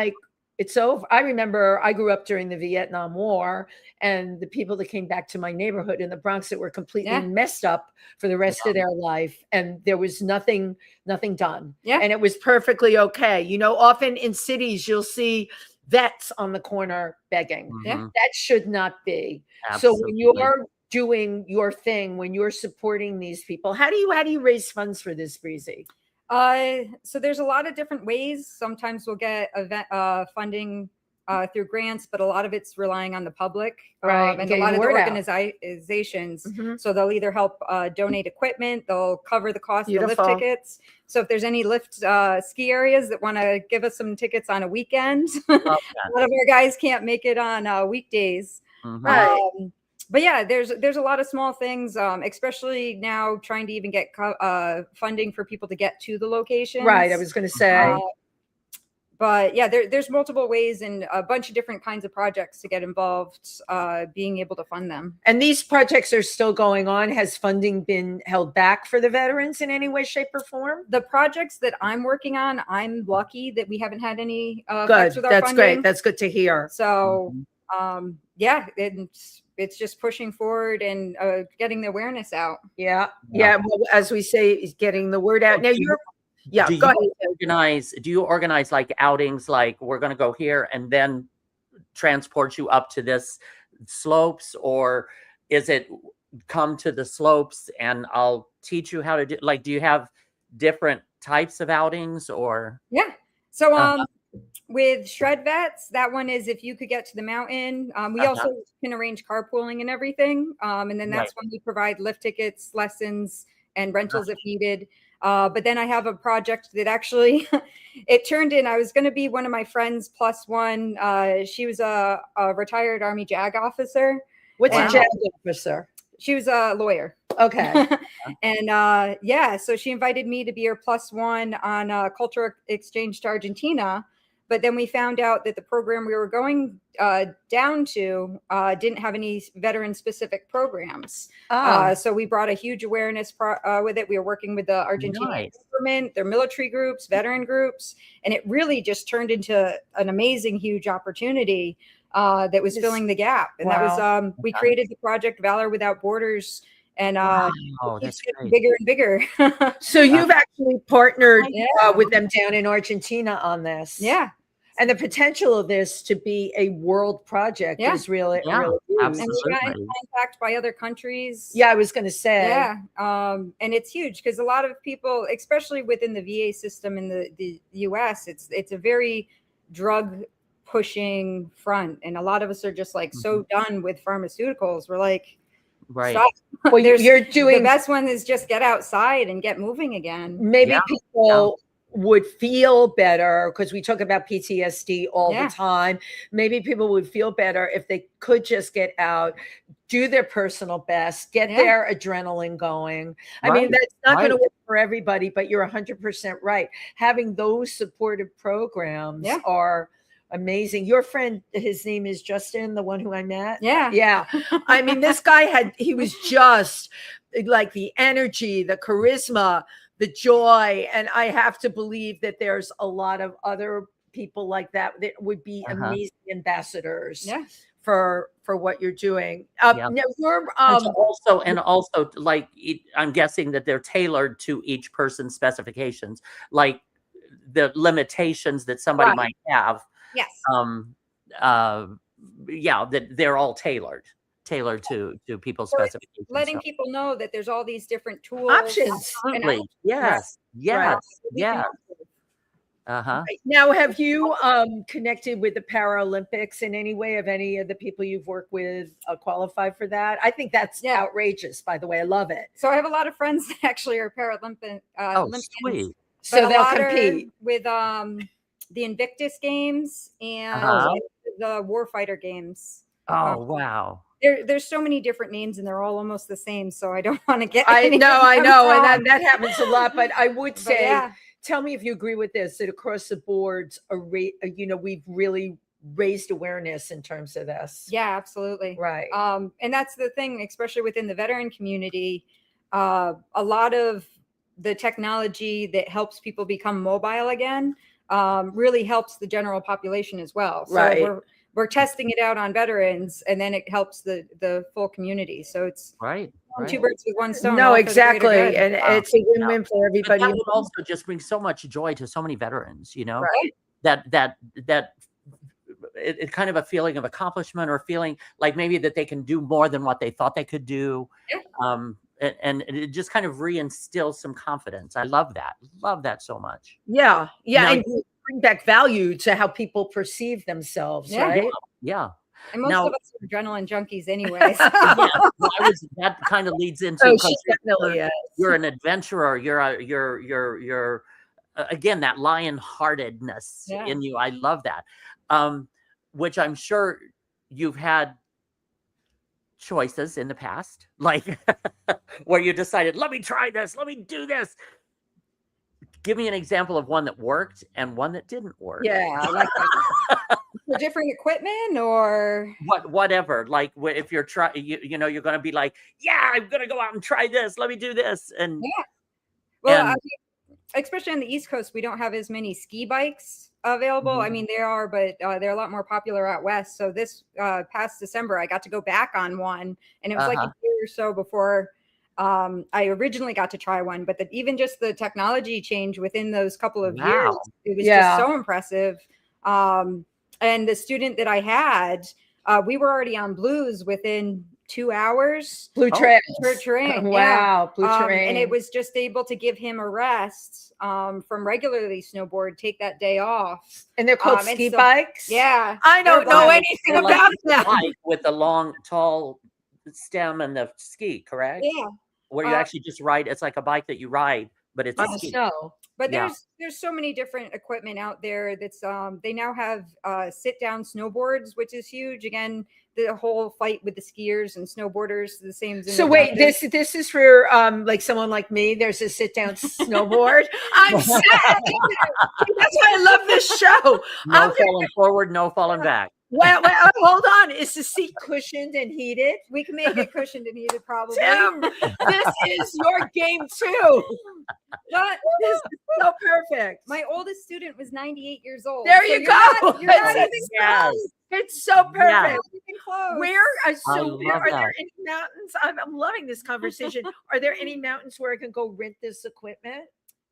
it's over. I remember I grew up during the Vietnam War, and the people that came back to my neighborhood in the Bronx that were completely messed up for the rest of their life. And there was nothing done. Yeah. And it was perfectly okay. You know, often in cities, you'll see vets on the corner begging. Mm-hmm. That should not be. Absolutely. So when you're doing your thing, when you're supporting these people, how do you raise funds for this, Breezy? So there's a lot of different ways. Sometimes we'll get event funding through grants, but a lot of it's relying on the public, and a lot of the organizations. Mm-hmm. So they'll either help donate equipment, they'll cover the cost of the lift tickets. So if there's any lift ski areas that want to give us some tickets on a weekend, a lot of our guys can't make it on weekdays. Mm-hmm. But yeah, there's a lot of small things, especially now trying to even get funding for people to get to the location. Right, I was going to say. But yeah, there's multiple ways and a bunch of different kinds of projects to get involved, being able to fund them. And these projects are still going on. Has funding been held back for the veterans in any way, shape, or form? The projects that I'm working on, I'm lucky that we haven't had any good. With our That's funding. Great. That's good to hear. So, it's just pushing forward and getting the awareness out. Yeah. Well, as we say, is getting the word out. Now do you organize like outings, like we're going to go here and then transport you up to this slopes, or is it come to the slopes and I'll teach you how to do, do you have different types of outings or? Yeah. So, with Shred Vets, that one is if you could get to the mountain. We also can arrange carpooling and everything. And then that's when we provide lift tickets, lessons, and rentals if needed. But then I have a project that actually it turned in. I was going to be one of my friends plus one. She was a retired Army JAG officer. What's a JAG officer? She was a lawyer. Okay. And yeah, so she invited me to be her plus one on a cultural exchange to Argentina. But then we found out that the program we were going down to didn't have any veteran-specific programs. So we brought a huge awareness with it. We were working with the Argentinian government, their military groups, veteran groups, and it really just turned into an amazing, huge opportunity that was filling the gap. And that was we created the project Valor Without Borders. And it's getting bigger and bigger. So you've actually partnered with them down in Argentina on this. Yeah. And the potential of this to be a world project is really, really huge. And we got in contact by other countries. Yeah, I was going to say. Yeah. And it's huge because a lot of people, especially within the VA system in the US, it's a very drug pushing front. And a lot of us are just like so done with pharmaceuticals. We're like, stop. Well, you're doing the best one is just get outside and get moving again. Maybe people would feel better because we talk about PTSD all the time. Maybe people would feel better if they could just get out, do their personal best, get their adrenaline going. I mean, that's not going to work for everybody, but you're 100% right. Having those supportive programs are amazing. Your friend, his name is Justin, the one who I met. Yeah. I mean, this guy he was just like the energy, the charisma, the joy. And I have to believe that there's a lot of other people like that would be amazing ambassadors for what you're doing. Now you're, and also like, I'm guessing that they're tailored to each person's specifications, like the limitations that somebody might have. Yes. That they're all tailored to people's specifications. Letting people know that there's all these different tools, options. Absolutely. Yes. Now, have you connected with the Paralympics in any way? Have any of the people you've worked with qualified for that? I think that's outrageous, by the way. I love it. So I have a lot of friends that actually are Paralympic. Sweet. So they'll compete with the Invictus Games and the Warfighter Games. Oh, wow. There's so many different names and they're all almost the same. So I don't want to get. I know. And that happens a lot. But I would say, tell me if you agree with this, that across the boards, we've really raised awareness in terms of this. Yeah, absolutely. Right. And that's the thing, especially within the veteran community, a lot of the technology that helps people become mobile again really helps the general population as well. So we're testing it out on veterans, and then it helps the full community. So it's two birds with one stone. No, exactly, and it's a win-win for everybody. But that would also just bring so much joy to so many veterans. You know, that it's kind of a feeling of accomplishment, or feeling like maybe that they can do more than what they thought they could do. And it just kind of reinstills some confidence. I love that so much. Yeah. And bring back value to how people perceive themselves, right? Yeah. And most of us are adrenaline junkies anyways. That kind of leads into you're an adventurer. You're again, that lion-heartedness in you. I love that. Which I'm sure you've had choices in the past, like where you decided, let me try this, let me do this. Give me an example of one that worked and one that didn't work. Yeah, I like that. For different equipment or whatever. Like if you're you're going to be like, I'm going to go out and try this. Let me do this. And especially on the East Coast, we don't have as many ski bikes available. I mean, there are, but they're a lot more popular out west. So this past December, I got to go back on one, and it was like a year or so before I originally got to try one. But even just the technology change within those couple of years, it was just so impressive. And the student that I had, we were already on blues within 2 hours. Blue terrain. Wow. Blue terrain. And it was just able to give him a rest from regularly snowboard, take that day off. And they're called ski bikes? Yeah. I don't know anything about that. With the long, tall stem and the ski, correct? Yeah. Where you actually just ride. It's like a bike that you ride, but it's on a the ski. snow. But there's so many different equipment out there that's they now have sit down snowboards, which is huge. Again, the whole fight with the skiers and snowboarders, the same. So wait, this is for like someone like me. There's a sit down snowboard. I'm sad. That's why I love this show. No falling forward, no falling back. Well, hold on. Is the seat cushioned and heated? We can make it cushioned and heated, probably. Tim, this is your game too. This is so perfect. My oldest student was 98 years old. There you go. You're not even close. It's so perfect. Not even close. Where are that. there any mountains? I'm loving this conversation. Are there any mountains where I can go rent this equipment?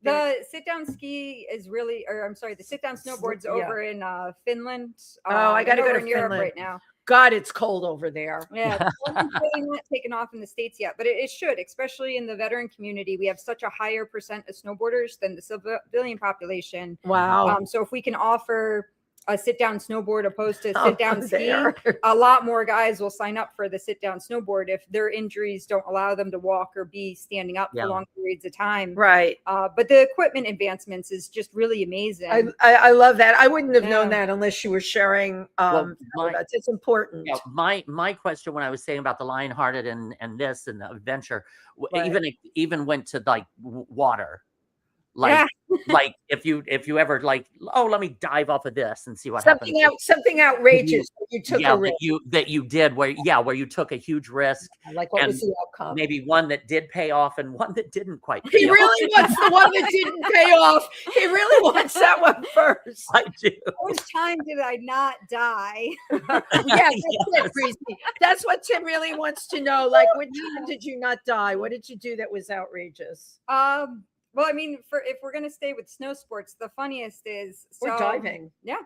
The sit-down ski is really, or I'm sorry, the sit-down snowboard's over in Finland. I got to go to Europe Finland right now. God, it's cold over there. Yeah, it's really not taken off in the States yet, but it should, especially in the veteran community. We have such a higher percent of snowboarders than the civilian population. Wow. So if we can offer a sit-down snowboard opposed to sit-down ski, there. a lot more guys will sign up for the sit-down snowboard if their injuries don't allow them to walk or be standing up for long periods of time. Right. But the equipment advancements is just really amazing. I love that. I wouldn't have known that unless you were sharing. It's important. Yeah, my question when I was saying about the Lionhearted and this and the adventure, even went to like water. Like if you ever like, let me dive off of this and see what happens. Something outrageous. You took a risk. that you did where you took a huge risk. Like what was the outcome? Maybe one that did pay off and one that didn't quite pay off. He really wants the one that didn't pay off. He really wants that one first. I do. Which time did I not die? That's it, Breezy. That's what Tim really wants to know. Like, which time did you not die? What did you do that was outrageous? Well, I mean, if we're going to stay with snow sports, the funniest is or diving. Yeah.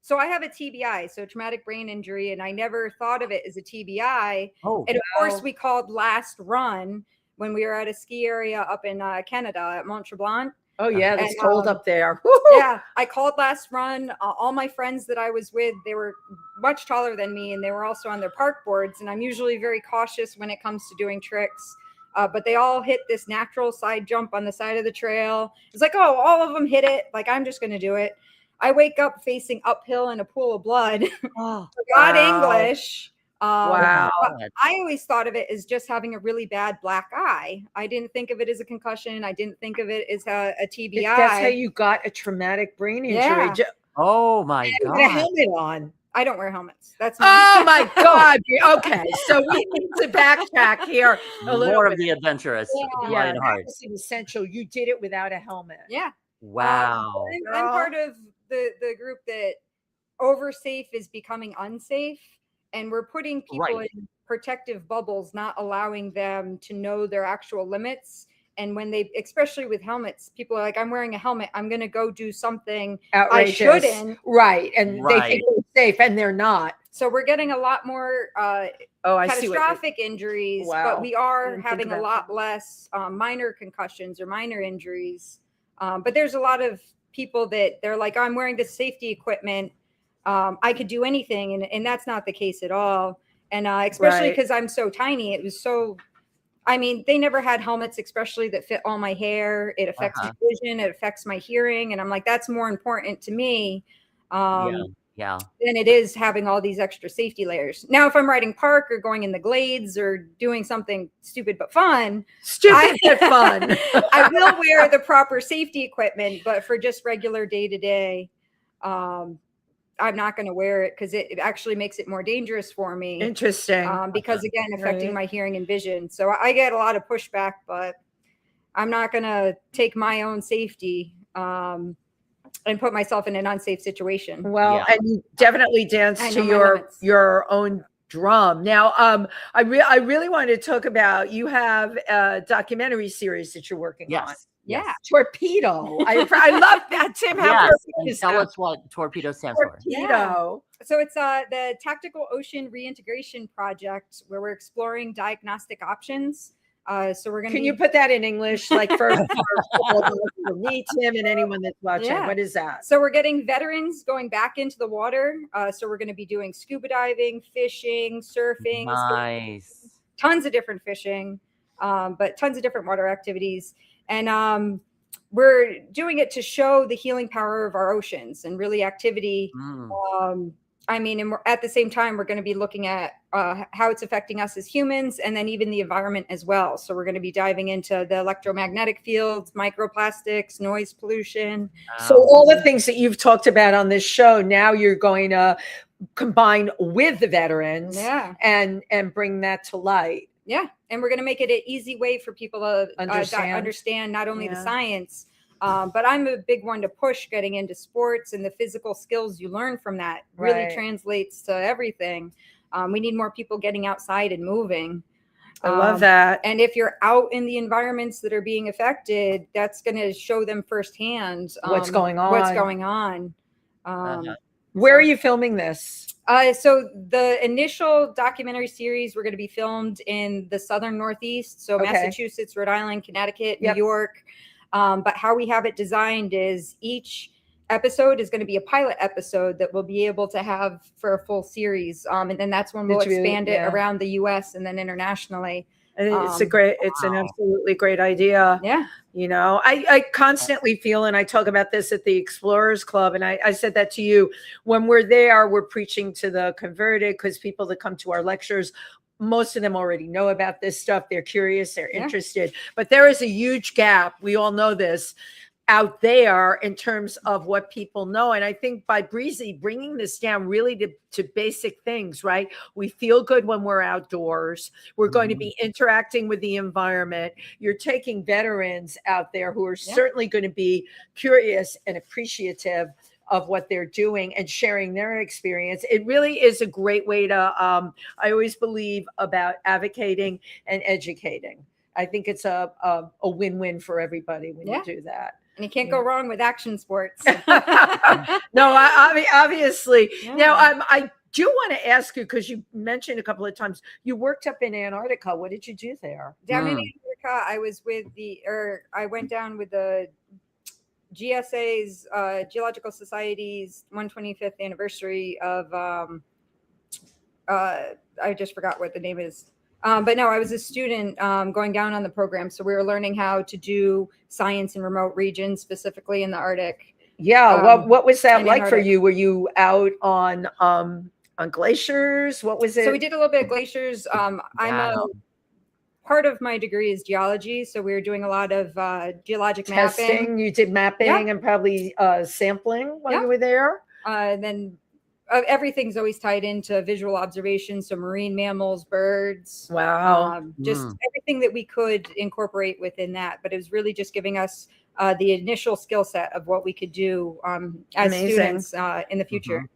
So I have a TBI, so traumatic brain injury, and I never thought of it as a TBI. And of course, we called last run when we were at a ski area up in Canada at Mont Tremblant. Oh yeah, it's cold up there. Yeah, I called last run. All my friends that I was with, they were much taller than me, and they were also on their park boards. And I'm usually very cautious when it comes to doing tricks. But they all hit this natural side jump on the side of the trail. It's like, all of them hit it. Like, I'm just going to do it. I wake up facing uphill in a pool of blood. Forgot English. Wow. I always thought of it as just having a really bad black eye. I didn't think of it as a concussion. I didn't think of it as a TBI. That's how you got a traumatic brain injury. Yeah. Oh, my God. A helmet on. I don't wear helmets. That's my God. Okay, so we need to backtrack here a little more bit. of the adventurous. Yeah, that's essential. You did it without a helmet. Yeah. Wow. I'm part of the group that oversafe is becoming unsafe, and we're putting people in protective bubbles, not allowing them to know their actual limits. And when they, especially with helmets, people are like, I'm wearing a helmet, I'm going to go do something outrageous. I shouldn't. Right. And they think they're safe and they're not. So we're getting a lot more catastrophic injuries, but we are having a lot less minor concussions or minor injuries. But there's a lot of people that they're like, I'm wearing this safety equipment. I could do anything. And that's not the case at all. And especially because I'm so tiny, it was so... I mean, they never had helmets, especially that fit all my hair. It affects my vision. It affects my hearing. And I'm like, that's more important to me than it is having all these extra safety layers. Now, if I'm riding park or going in the glades or doing something stupid but fun, I will wear the proper safety equipment. But for just regular day-to-day, I'm not going to wear it because it actually makes it more dangerous for me. Interesting. Because again, affecting my hearing and vision. So I get a lot of pushback, but I'm not going to take my own safety and put myself in an unsafe situation. Well, and you definitely dance to your own drum. Now, I really wanted to talk about, you have a documentary series that you're working on. Yeah. Torpedo. I love that, Tim. Tell us what Torpedo stands for. Torpedo. So it's the Tactical Ocean Reintegration Project, where we're exploring diagnostic options. So we're going to. Can you put that in English, like for me, Tim, and anyone that's watching? Yeah. What is that? So we're getting veterans going back into the water. So we're going to be doing scuba diving, fishing, surfing. Nice. Tons of different fishing, but tons of different water activities. And we're doing it to show the healing power of our oceans and really activity. And at the same time, we're going to be looking at how it's affecting us as humans, and then even the environment as well. So we're going to be diving into the electromagnetic fields, microplastics, noise pollution. So all the things that you've talked about on this show, now you're going to combine with the veterans, and bring that to light. Yeah, and we're going to make it an easy way for people to understand not only the science, but I'm a big one to push getting into sports, and the physical skills you learn from that really translates to everything. We need more people getting outside and moving. I love that. And if you're out in the environments that are being affected, that's going to show them firsthand what's going on. Where are you filming this? So the initial documentary series, we're going to be filmed in the southern Northeast. So Massachusetts, Rhode Island, Connecticut, New York. But how we have it designed is each episode is going to be a pilot episode that we'll be able to have for a full series. And then that's when we'll expand it around the US and then internationally. It's it's an absolutely great idea. Yeah. You know, I constantly feel, and I talk about this at the Explorers Club, and I said that to you, when we're there, we're preaching to the converted, because people that come to our lectures, most of them already know about this stuff. They're curious, they're interested, but there is a huge gap. We all know this out there in terms of what people know. And I think by Breezy bringing this down really to basic things, right? We feel good when we're outdoors. We're going to be interacting with the environment. You're taking veterans out there who are certainly going to be curious and appreciative of what they're doing and sharing their experience. It really is a great way to, I always believe about advocating and educating. I think it's a win-win for everybody when you do that. And you can't go wrong with action sports. No, obviously. Now, I do want to ask you, because you mentioned a couple of times, you worked up in Antarctica. What did you do there? Down in Antarctica, I was I went down with the GSA's, Geological Society's 125th anniversary of, I just forgot what the name is. But no, I was a student going down on the program. So we were learning how to do science in remote regions, specifically in the Arctic. Yeah. What was that like for you? Were you out on glaciers? What was it? So we did a little bit of glaciers. Part of my degree is geology. So we were doing a lot of geologic testing. Mapping. You did mapping and probably sampling while you were there. And then everything's always tied into visual observation. So marine mammals, birds. Wow. Just everything that we could incorporate within that. But it was really just giving us the initial skill set of what we could do as students in the future.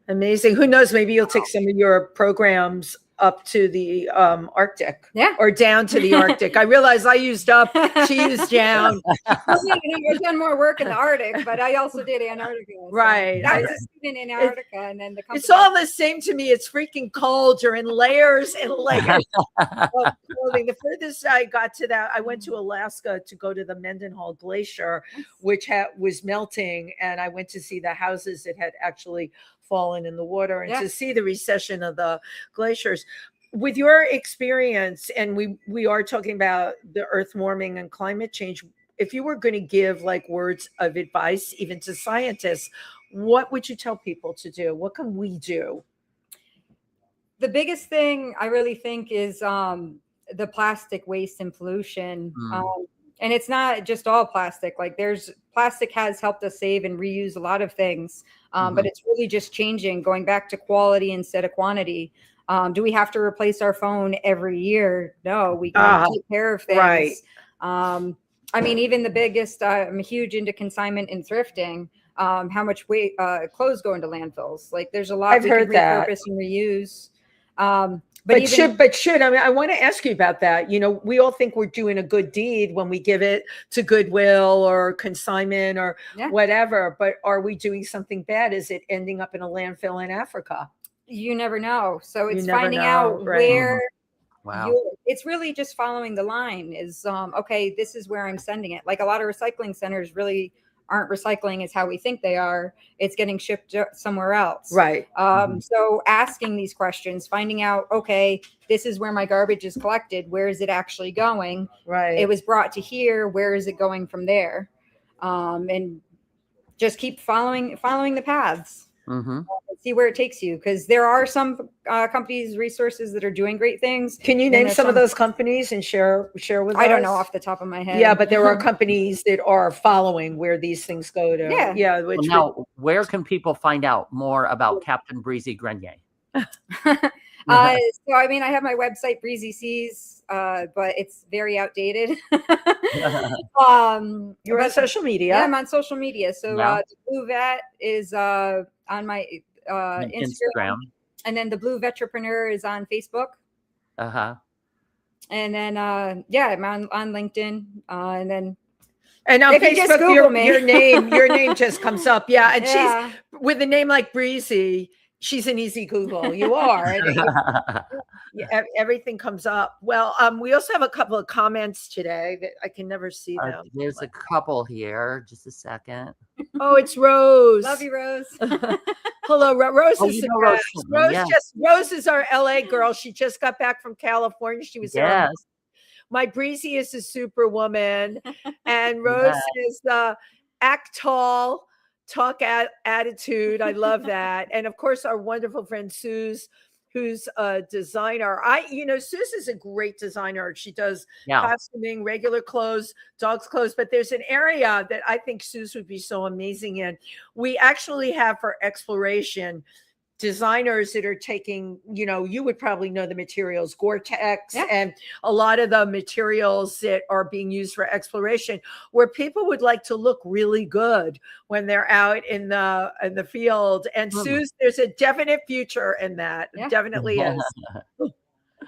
Amazing. Who knows? Maybe you'll take some of your programs up to the Arctic, or down to the Arctic. I realize I used up, she used down. I've done more work in the Arctic, but I also did Antarctica. So right. I was a student in Antarctica, and then the company. It's all the same to me. It's freaking cold. You're in layers and layers of clothing. The furthest I got to that, I went to Alaska to go to the Mendenhall Glacier, which was melting, and I went to see the houses that had actually fallen in the water, and to see the recession of the glaciers. With your experience, and we are talking about the earth warming and climate change, if you were going to give like words of advice even to scientists, what would you tell people to do? What can we do? The biggest thing I really think is the plastic waste and pollution. And it's not just all plastic. Like plastic has helped us save and reuse a lot of things. But it's really just changing, going back to quality instead of quantity. Do we have to replace our phone every year? No, we can take care of things. Right. I mean, even the biggest, I'm huge into consignment and thrifting. How much clothes go into landfills? Like there's a lot I've heard that. Repurpose and reuse. But should I mean, I want to ask you about that. You know, we all think we're doing a good deed when we give it to Goodwill or consignment or whatever. But are we doing something bad? Is it ending up in a landfill in Africa? You never know. So it's finding out where. Wow. It's really just following the line. Is okay. This is where I'm sending it. Like a lot of recycling centers really aren't recycling as how we think they are. It's getting shipped somewhere else. Right. So asking these questions, finding out, okay, this is where my garbage is collected. Where is it actually going? Right. It was brought to here. Where is it going from there? And just keep following the paths. See where it takes you, because there are some companies, resources that are doing great things. Can you name some of those companies and share with us? I don't know off the top of my head. Yeah, but there are companies that are following where these things go to. Yeah. Well, now, where can people find out more about Captain Breezy Grenier? So I mean, I have my website, Breezy Seas, but it's very outdated. You're on social media. Yeah, I'm on social media. So the Blue Vet is on my Instagram, and then the Blue Vetrepreneur is on Facebook. And then I'm on LinkedIn, and then. And on Facebook, your name just comes up. Yeah, and she's with a name like Breezy. She's an easy Google. You are. Everything comes up. Well, we also have a couple of comments today that I can never see them. There's a couple here. Just a second. Oh, it's Rose. Love you, Rose. Hello, Rose. Is Rose is our LA girl. She just got back from California. She was there. My Breezy is a superwoman, and Rose is act tall. Talk attitude. I love that. And of course, our wonderful friend Suze, who's a designer. Suze is a great designer. She does costuming, regular clothes, dogs' clothes, but there's an area that I think Suze would be so amazing in. We actually have for exploration designers that are taking, you would probably know the materials, Gore-Tex, and a lot of the materials that are being used for exploration, where people would like to look really good when they're out in the field. And Suze, there's a definite future in that. It definitely is.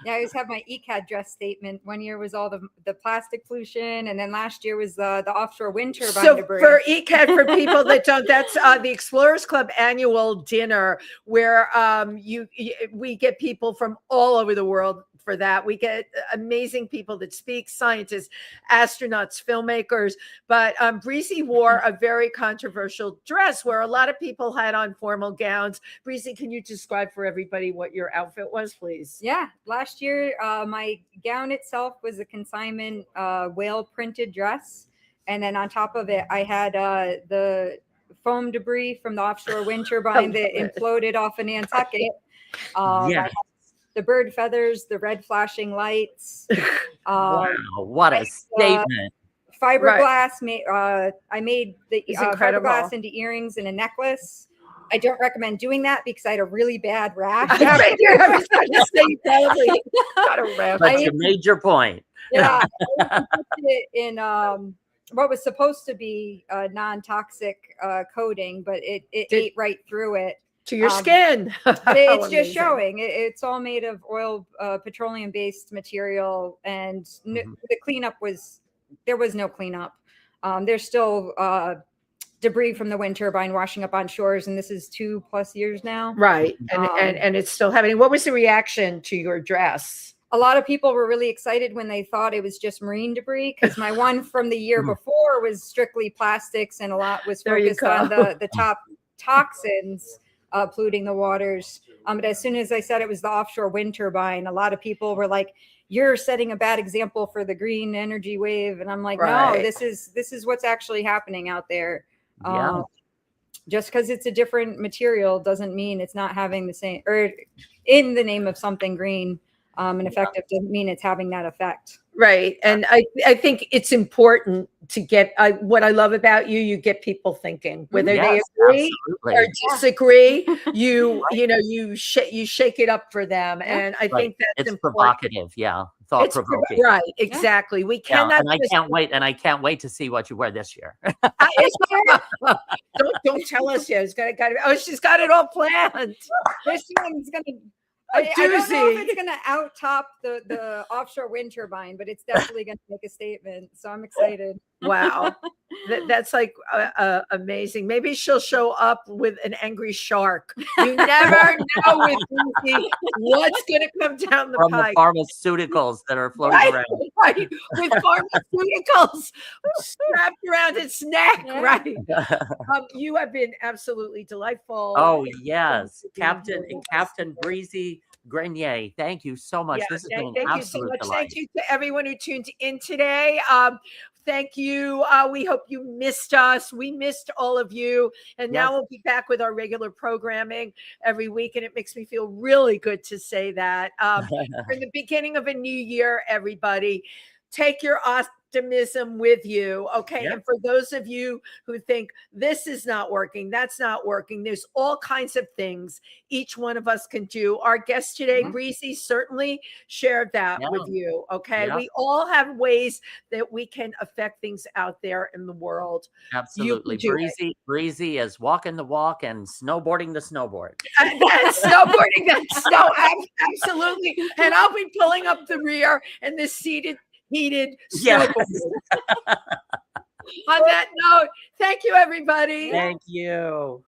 Yeah, I always have my ECAD dress statement. 1 year was all the plastic pollution, and then last year was the offshore wind turbine debris. For ECAD, for people that don't, that's the Explorers Club annual dinner, where we get people from all over the world for that. We get amazing people that speak, scientists, astronauts, filmmakers. But Breezy wore a very controversial dress where a lot of people had on formal gowns. Breezy, can you describe for everybody what your outfit was, please? Yeah, last year, my gown itself was a consignment whale printed dress. And then on top of it, I had the foam debris from the offshore wind turbine that imploded off of Nantucket. The bird feathers, the red flashing lights. Wow, what a statement. Fiberglass. I made the fiberglass into earrings and a necklace. I don't recommend doing that because I had a really bad rash. I was going to say you probably got a rash. But you made your point. Yeah. I put it in what was supposed to be a non-toxic coating, but it ate right through it. To your skin. It's just showing. It's all made of oil, petroleum-based material, and the cleanup there was no cleanup. There's still debris from the wind turbine washing up on shores, and this is 2+ years now. Right, and it's still happening. What was the reaction to your dress? A lot of people were really excited when they thought it was just marine debris, because my one from the year before was strictly plastics, and a lot was focused on the top toxins polluting the waters. But as soon as I said it was the offshore wind turbine, a lot of people were like, "You're setting a bad example for the green energy wave." And I'm like, no, this is what's actually happening out there. Just because it's a different material doesn't mean it's not having the same, or in the name of something green and effective doesn't mean it's having that effect. Right. And I think it's important to get what I love about you get people thinking, whether they agree or disagree. You shake it up for them. And I think that's important. Provocative. Yeah. Thought provoking. Right. Exactly. We cannot. And I can't wait to see what you wear this year. Don't tell us yet. She's got it all planned. This one's going to. I don't know if it's going to out-top the offshore wind turbine, but it's definitely going to make a statement. So I'm excited. Wow. That's like amazing. Maybe she'll show up with an angry shark. You never know with Breezy what's going to come down the from pipe. The pharmaceuticals that are floating around. right, with pharmaceuticals strapped around its neck, right? You have been absolutely delightful. Oh, yes. Captain Breezy Grenier, thank you so much. Yeah, This has been an thank you so absolute much. delight. Thank you to everyone who tuned in today. Thank you. We hope you missed us. We missed all of you. And now we'll be back with our regular programming every week. And it makes me feel really good to say that. For the beginning of a new year, everybody, take your optimism with you. Okay. Yep. And for those of you who think this is not working, that's not working, there's all kinds of things each one of us can do. Our guest today, Breezy, certainly shared that with you. Okay. We all have ways that we can affect things out there in the world. Absolutely. Breezy is walking the walk and snowboarding the snowboard. Snowboarding that snow. Absolutely. And I'll be pulling up the rear and the heated snowboard. On that note, thank you, everybody. Thank you.